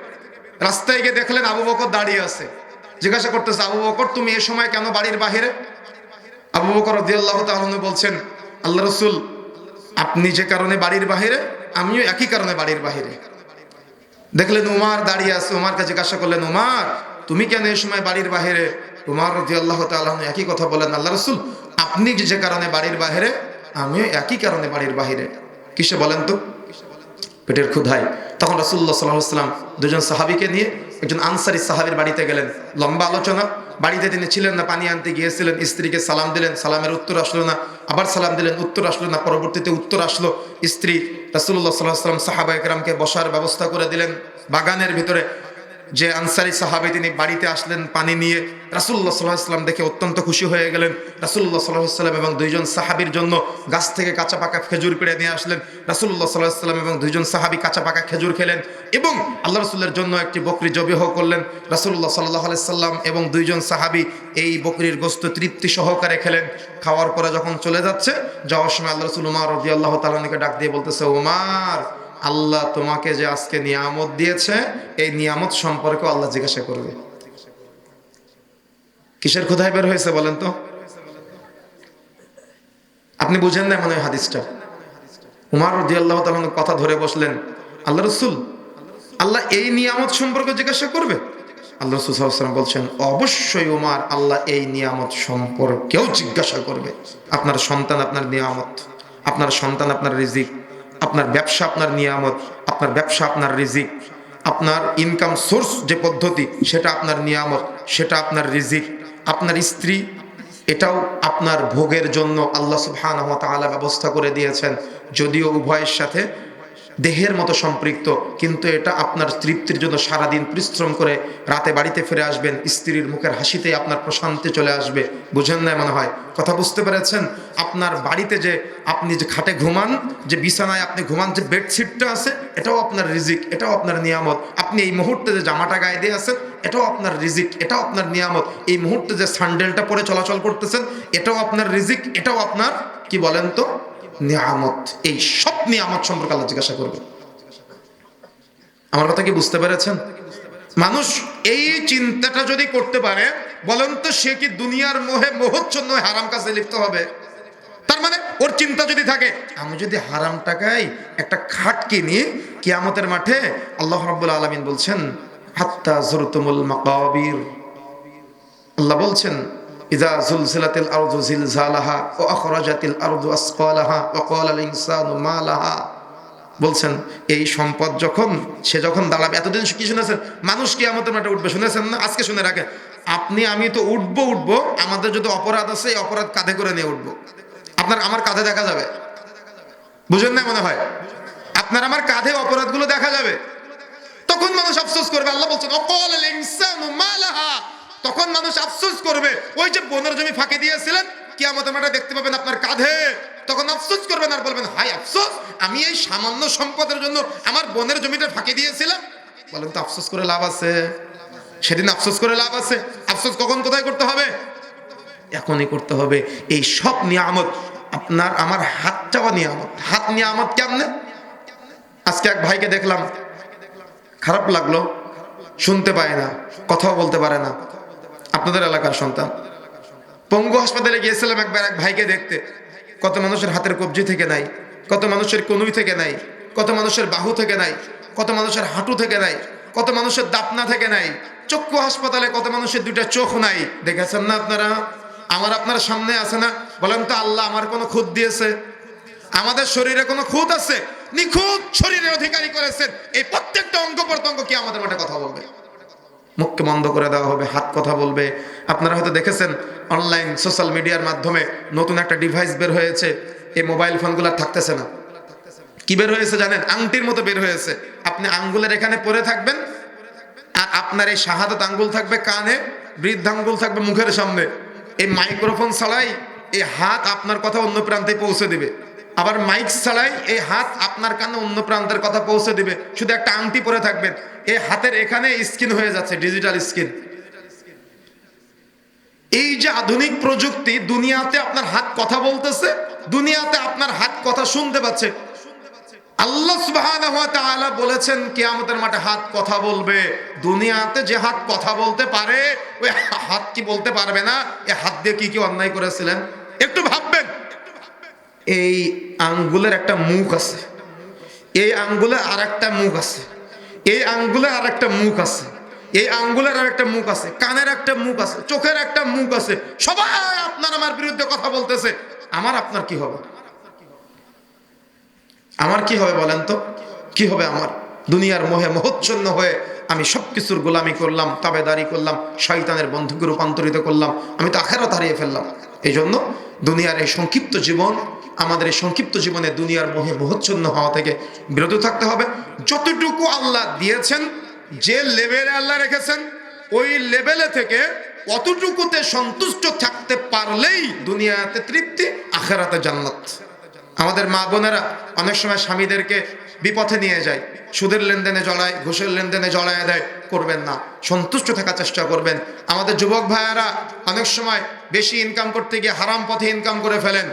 রাস্তায় গিয়ে দেখলেন আবু বকর দাঁড়িয়ে আছে। জিজ্ঞাসা করতেছে, আবু বকর তুমি এই সময় কেন বাড়ির বাহিরে? আবু বকর রাদিয়াল্লাহু তাআলা আনহু বলছেন, আল্লাহ রাসূল, আপনি যে কারণে বাড়ির বাহিরে আমিও একই কারণে বাড়ির বাহিরে। দেখলেন উমার দাঁড়িয়ে আছে। উমারকে জিজ্ঞাসা করলেন, উমার তুমি কেন এই সময় বাড়ির বাহিরে? উমার রাদিয়াল্লাহু তাআলা আনহু একই কথা বলেন, আল্লাহ রাসূল, আপনি যে কারণে বাড়ির বাহিরে আমিও একই কারণে বাড়ির বাহিরে। কিসে বলেন তো? পেটের ক্ষুধায়। তখন রাসূলুল্লাহ সাল্লাল্লাহু আলাইহি ওয়াসাল্লাম দুজন সাহাবীকে নিয়ে একজন আনসারী সাহাবীর বাড়িতে গেলেন। লম্বা আলোচনা। বাড়িতে তিনি ছিলেন না, পানি আনতে গিয়েছিলেন। স্ত্রীকে সালাম দিলেন, সালামের উত্তর আসলো না। আবার সালাম দিলেন, উত্তর আসলো না। পরবর্তীতে উত্তর আসলো। স্ত্রী রাসূলুল্লাহ সাল্লাল্লাহু আলাইহি ওয়াসাল্লাম সাহাবায়ে কেরামকে বসার ব্যবস্থা করে দিলেন বাগানের ভিতরে। যে আনসারী সাহাবী তিনি বাড়িতে আসলেন পানি নিয়ে। রাসূলুল্লাহ সাল্লাল্লাহু আলাইহি ওয়াসাল্লাম দেখে অত্যন্ত খুশি হয়ে গেলেন। রাসূলুল্লাহ সাল্লাল্লাহু আলাইহি ওয়াসাল্লাম এবং দুইজন সাহাবীর জন্য গাছ থেকে কাঁচা পাকা খেজুর পেড়ে নিয়ে আসলেন। রাসূলুল্লাহ সাল্লাল্লাহু আলাইহি ওয়াসাল্লাম এবং দুইজন সাহাবী কাঁচা পাকা খেজুর খেলেন এবং আল্লাহ রাসূলের জন্য একটি বকরি জবাহ করলেন। রাসূলুল্লাহ সাল্লাল্লাহু আলাইহি ওয়াসাল্লাম এবং দুইজন সাহাবী এই বকরির গোশত তৃপ্তি সহকারে খেলেন। খাওয়ার পরে যখন চলে যাচ্ছে, যাওয়ার সময় আল্লাহ রাসূল উমর রাদিয়াল্লাহু তাআলা আনহুকে ডাক দিয়ে বলতেছে, উমর, আল্লাহ তোমাকে যে আজকে নিয়ামত দিয়েছে এই নিয়ামত সম্পর্কে আল্লাহ জিজ্ঞাসা করবে। কিসের ক্ষুধায় বের হয়েছে বলেন তো? আপনি বুঝেন না মনে হয় হাদিসটা। উমর রাদিয়াল্লাহু তাআলা কথা ধরে বসলেন, আল্লাহ রাসূল, আল্লাহ এই নিয়ামত সম্পর্কে জিজ্ঞাসা করবে? আল্লাহ রাসূল সাল্লাল্লাহু আলাইহি ওয়াসাল্লাম বলছেন, অবশ্যই উমর, আল্লাহ এই নিয়ামত সম্পর্কেও জিজ্ঞাসা করবে। আপনার সন্তান আপনার নিয়ামত, আপনার সন্তান আপনার রিজিক, আপনার ব্যবসা আপনার নিয়ামত, আপনার ব্যবসা আপনার রিজিক, আপনার ইনকাম সোর্স যে পদ্ধতি সেটা আপনার নিয়ামত, সেটা আপনার রিজিক, আপনার স্ত্রী এটাও আপনার ভোগের জন্য আল্লাহ সুবহানাহু ওয়া তাআলা ব্যবস্থা করে দিয়েছেন। যদিও উভয়ের সাথে দেহের মতো সম্পৃক্ত, কিন্তু এটা আপনার তৃপ্তির জন্য সারাদিন পরিশ্রম করে রাতে বাড়িতে ফিরে আসবেন, স্ত্রীর মুখের হাসিতেই আপনার প্রশান্তি চলে আসবে। বুঝেন না মনে হয়? কথা বুঝতে পেরেছেন? আপনার বাড়িতে যে আপনি যে খাটে ঘুমান, যে বিছানায় আপনি ঘুমান, যে বেডশিটটা আছে, এটাও আপনার রিজিক, এটাও আপনার নিয়ামত। আপনি এই মুহূর্তে যে জামাটা গায়ে দিয়ে আছেন, এটাও আপনার রিজিক, এটাও আপনার নিয়ামত। এই মুহূর্তে যে স্যান্ডেলটা পরে চলাচল করতেছেন, এটাও আপনার রিজিক, এটাও আপনার কি বলেন তো নিয়ামত। এই সব নিয়ামত সম্পর্কে আল্লাহ জিজ্ঞাসা করবে। আমার কথা কি বুঝতে পেরেছেন? মানুষ এই চিন্তাটা যদি করতে পারে, বলেন তো সে কি দুনিয়ার মোহে মোহচ্ছন্ন হারাম কাজে লিপ্ত হবে? তার মানে ওর চিন্তা যদি থাকে, আমি যদি হারাম টাকায় একটা খাট কিনি, কিয়ামতের মাঠে আল্লাহ রাব্বুল আলামিন বলছেন, হাত্তা যুরতুমুল মাকাবির, আল্লাহ বলছেন, ইযা যুলজিলাতিল আরদু জিলজালাহা ওয়া আখরাজাতিল আরদু আসকালাহা ওয়া ক্বালাল ইনসানু মা লাহা। বলছেন এই সম্পদ সে যখন দাঁড়াবে। এতদিন কি শুনেছেন? মানুষ কিয়ামতের মাঠে উঠবে, শুনেছেন না? আজকে শুনে রাখেন, আপনি আমি তো উঠবো। আমাদের যদি অপরাধ আছে, এই অপরাধ কাঁধে করে নিয়ে উঠবো। আপনার আমার কাঁধে দেখা যাবে। বুঝেন না মনে হয়? আপনার আমার কাঁধে অপরাধগুলো দেখা যাবে। তখন মানুষ আফসোস করবে। আল্লাহ বলছেন, ওয়াক্বালাল ইনসানু মা লাহা। তখন মানুষ আফসোস করবে, ওই যে বোনের জমি ফাঁকি দিয়েছিলেন, কিয়ামতের মাঠে দেখতে পাবেন আপনার কাঁধে। তখন আফসোস করবেন আর বলবেন, হাই আফসোস, আমি এই সামান্য সম্পদের জন্য আমার বোনের জমিটা ফাঁকি দিয়েছিলাম। বলেন তো আফসোস করে লাভ আছে? সেদিন আফসোস করে লাভ আছে? আফসোস কখন কোথায় করতে হবে? এখনই করতে হবে। এই সব নিয়ামত আপনার আমার হাত চাওয়া নিয়ামত। হাত নিয়ামত কেমনে? আজকে এক ভাইকে দেখলাম, খারাপ লাগলো, শুনতে পায় না, কথাও বলতে পারে না, আপনাদের এলাকার সন্তান। পঙ্গু হাসপাতালে গিয়েছিলাম একবার এক ভাইকে দেখতে। কত মানুষের হাতের কবজি থেকে নাই, কত মানুষের কনুই থেকে নাই, কত মানুষের বাহু থেকে নাই, কত মানুষের হাঁটু থেকে নাই, কত মানুষের দাপনা থেকে নাই। চক্ষু হাসপাতালে কত মানুষের দুইটা চোখ নাই। দেখেছেন না আপনারা? আমার আপনার সামনে আছে না? বলেন তো আল্লাহ আমার কোনো খুঁত দিয়েছে? আমাদের শরীরে কোনো খুঁত আছে? নিখুঁত শরীরের অধিকারী করেছেন। এই প্রত্যেকটা অঙ্গ প্রত্যঙ্গ কি আমাদের মাঠে কথা বলবে? মুখকে বন্ধ করে দেওয়া হবে, হাত কথা বলবে। আপনারা হয়তো দেখেছেন অনলাইন সোশ্যাল মিডিয়ার মাধ্যমে নতুন একটা ডিভাইস বের হয়েছে। এই মোবাইল ফোনগুলো থাকতেছে না। কি বের হয়েছে জানেন? আংটির মতো বের হয়েছে। আপনি আঙ্গুলের এখানে পরে থাকবেন, আর আপনার এই শাহাদাত আঙ্গুল থাকবে কানে, বৃদ্ধাঙ্গুল থাকবে মুখের সামনে। এই মাইক্রোফোন ছাড়াই এই হাত আপনার কথা অন্য প্রান্তে পৌঁছে দিবে। আবার মাইক ছাড়াই এই হাত আপনার কানে অন্য প্রান্তের কথা পৌঁছে দিবে, শুধু একটা আংটি পরে থাকবেন, এই হাতের এখানে স্ক্রিন হয়ে যাচ্ছে, ডিজিটাল স্ক্রিন। এই যে আধুনিক প্রযুক্তি, দুনিয়াতে আপনার হাত কথা বলতেছে, দুনিয়াতে আপনার হাত কথা শুনতে পাচ্ছে। আল্লাহ সুবহানাহু ওয়া তাআলা বলেছেন কিয়ামতের মাঠে হাত কথা বলবে। দুনিয়াতে যে হাত কথা বলতে পারে, ওই হাত কি বলতে পারবে না? এই হাত দিয়ে কি কি অন্যায় করেছিলেন একটু ভাববেন। এই আঙ্গুলের একটা মুখ আছে, এই আঙ্গুলের আরেকটা মুখ আছে, এই আঙ্গুলের আরেকটা মুখ আছে, এই আঙ্গুলের আরেকটা মুখ আছে, কানের একটা মুখ আছে, চোখের একটা মুখ আছে। সবাই আপনার আমার বিরুদ্ধে কথা বলতেছে। আমার আপনার কি হবে? আমার কি হবে বলেন তো? কি হবে আমার? দুনিয়ার মোহে মোহচ্ছন্ন হয়ে আমি সবকিছুর গোলামি করলাম, তাবেদারি করলাম, শয়তানের বন্ধুকে রূপান্তরিত করলাম, আমি তো আখিরাত হারিয়ে ফেললাম। এই জন্য দুনিয়ার এই সংক্ষিপ্ত জীবন, আমাদের এই সংক্ষিপ্ত জীবনে দুনিয়ার মোহে মোহচ্ছন্ন হওয়া থেকে বিরত থাকতে হবে। যতটুকু আল্লাহ দিয়েছেন, যে লেভেলে আল্লাহ রেখেছেন, ওই লেভেলে থেকে অতটুকুতে সন্তুষ্ট থাকতে পারলেই দুনিয়াতে তৃপ্তি, আখিরাতে জান্নাত। আমাদের মা বোনেরা অনেক সময় স্বামীদেরকে বিপথে নিয়ে যায়, সুদের লেনদেনে জড়ায়, ঘুষের লেনদেনে জড়ায় দেয়। করবেন না, সন্তুষ্ট থাকার চেষ্টা করবেন। আমাদের যুবক ভাইয়েরা অনেক সময় বেশি ইনকাম করতে গিয়ে হারাম পথে ইনকাম করে ফেলেন,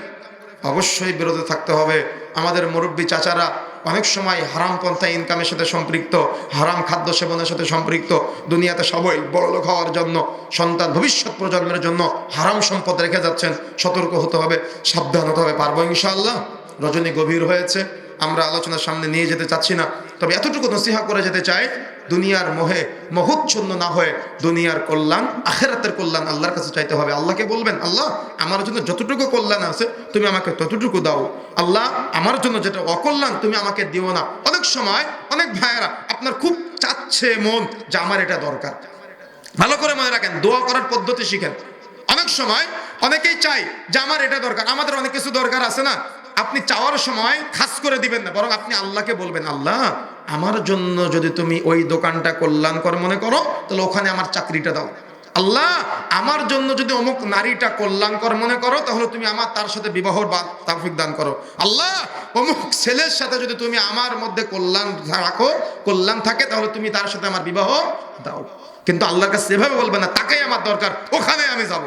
অবশ্যই বিরত থাকতে হবে। আমাদের মুরব্বী চাচারা অনেক সময় হারাম পন্থায় ইনকামের সাথে সম্পৃক্ত, হারাম খাদ্য সেবনের সাথে সম্পৃক্ত। দুনিয়াতে সবাই বড়লোক হওয়ার জন্য, সন্তান ভবিষ্যৎ প্রজন্মের জন্য হারাম সম্পদ রেখে যাচ্ছেন। সতর্ক হতে হবে, সাবধান হতে হবে। পারবো ইনশাআল্লাহ। রজনী গভীর হয়েছে, আমরা আলোচনার সামনে নিয়ে যেতে চাচ্ছি না, তবে এতটুকু নসিহা করে যেতে চাই, দুনিয়ার মোহে মোহচ্ছন্ন না হয়ে দুনিয়ার কল্যাণ, আখিরাতের কল্যাণ আল্লাহর কাছে চাইতে হবে। আল্লাহকে বলবেন, আল্লাহ আমার জন্য যতটুকু কল্যাণ আছে তুমি আমাকে ততটুকু দাও। আল্লাহ আমার জন্য যেটা অকল্যাণ তুমি আমাকে দিও না। অনেক সময় অনেক ভাইয়েরা আপনার খুব চাচ্ছে মন যে আমার এটা দরকার। ভালো করে মনে রাখেন, দোয়া করার পদ্ধতি শিখেন। অনেক সময় অনেকেই চাই যে আমার এটা দরকার। আমাদের অনেক কিছু দরকার আছে না, আপনি চাওয়ার সময় খাস করে দিবেন না, বরং আপনি আল্লাহকে বলবেন, আল্লাহ আমার জন্য যদি তুমি ওই দোকানটা কল্যাণকর মনে করো, তাহলে ওখানে আমার চাকরিটা দাও। আল্লাহ আমার জন্য যদি অমুক নারীটা কল্যাণকর মনে করো, তাহলে তুমি আমার তার সাথে বিবাহর তৌফিক দান করো। আল্লাহ অমুক ছেলের সাথে যদি তুমি আমার মধ্যে কল্যাণ রাখো, কল্যাণ থাকে, তাহলে তুমি তার সাথে আমার বিবাহ দাও। কিন্তু আল্লাহর কাছে এভাবে বলবে না, তাকেই আমার দরকার, ওখানে আমি যাব।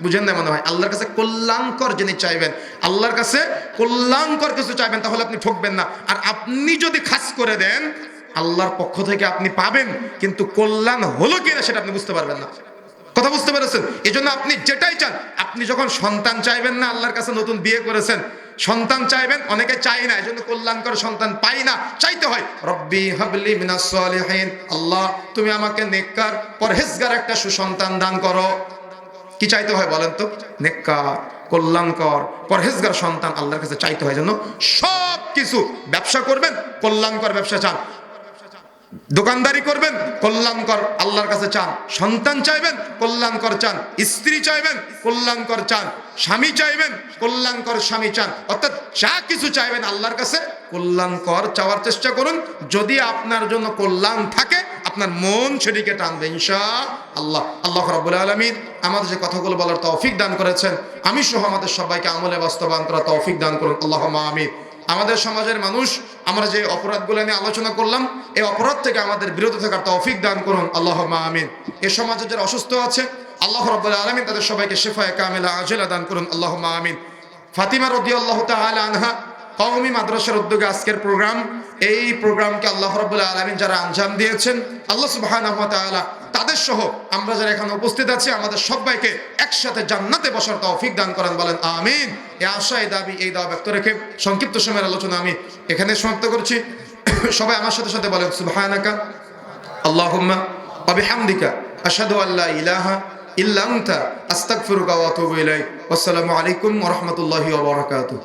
বুঝেন না মনে হয়? আল্লাহর কাছে কল্যাণকর জিনিস চাইবেন, আল্লাহর কাছে কল্যাণকর কিছু চাইবেন, তাহলে আপনি ঠকবেন না। আর আপনি যদি খাস করে দেন, আল্লাহর পক্ষ থেকে আপনি পাবেন, কিন্তু কল্যাণ হলো কিনা সেটা আপনি বুঝতে পারবেন না। কথা বুঝতে পেরেছেন? এই জন্য আপনি যেটাই চান, আপনি যখন সন্তান চাইবেন না, আল্লাহর কাছে নতুন বিয়ে করেছেন, সন্তান চাইবেন, অনেকে চাই না, এই জন্য কল্যাণকর সন্তান পাই না। চাইতে হয় রব্বি হাবলি মিনাস সালিহিন, আল্লাহ তুমি আমাকে নেককার পরহেজগার একটা সুসন্তান দান করো। কি চাইতে হয় বলেন তো? নেককার, কল্যাণকর, পরহেজগার সন্তান আল্লাহর কাছে চাইতে হয়। জন্য সব কিছু, ব্যবসা করবেন কল্যাণকর ব্যবসা চান, দোকানদারি করবেন কল্যাণকর আল্লাহর কাছে চান, সন্তান চাইবেন কল্যাণকর চান, স্ত্রী চাইবেন কল্যাণকর চান, স্বামী চাইবেন কল্যাণকর স্বামী চান। অর্থাৎ যা কিছু চাইবেন আল্লাহর কাছে কল্যাণকর চাওয়ার চেষ্টা করুন। যদি আপনার জন্য কল্যাণ থাকে, আপনার মন সেদিকে টানবে ইনশাআল্লাহ। আল্লাহ রাব্বুল আলামিন আমাদের যে কথাগুলো বলার তৌফিক দান করেছেন, আমি সহ আমাদের সবাইকে আমলে বাস্তবায়ন করার তৌফিক দান করুন, আল্লাহুম্মা আমিন। আমাদের সমাজের মানুষ, আমরা যে অপরাধগুলো নিয়ে আলোচনা করলাম, এই অপরাধ থেকে আমাদের বিরত থাকার তৌফিক দান করুন, আল্লাহুম্মা আমিন। এই সমাজে যারা অসুস্থ আছে, আল্লাহ রাব্বুল আলামিন তাদের সবাইকে শিফায়ে কামিলা আজিলা দান করুন, আল্লাহুম্মা আমিন। ফাতিমা রাদিয়াল্লাহু তাআলা আনহা কওমি মাদ্রাসার উদ্যোগে আজকের প্রোগ্রাম, এই প্রোগ্রামকে আল্লাহ রাব্বুল আলামিন যারা আঞ্জাম দিয়েছেন, আল্লাহ সুবহানাহু ওয়া তাআলা তাদের সহ আমরা যারা এখানে উপস্থিত আছি, আমাদের সবাইকে একসাথে জান্নাতে বসার তৌফিক দান করেন, বলেন আমিন। এই আশা, এই দাবি, এই দাওয়া ব্যক্ত রেখে সংক্ষিপ্ত সময়ের আলোচনা আমি এখানে সমাপ্ত করছি। সবাই আমার সাথে সাথে বলেন সুবহানাকা আল্লাহুম্মা ওয়া বিহামদিকা আশহাদু আল্লা ইলাহা ইল্লা আনতা আস্তাগফিরুকা ওয়া আতুবু ইলাইক। আসসালামু আলাইকুম ওয়া রাহমাতুল্লাহি ওয়া বারাকাতুহু।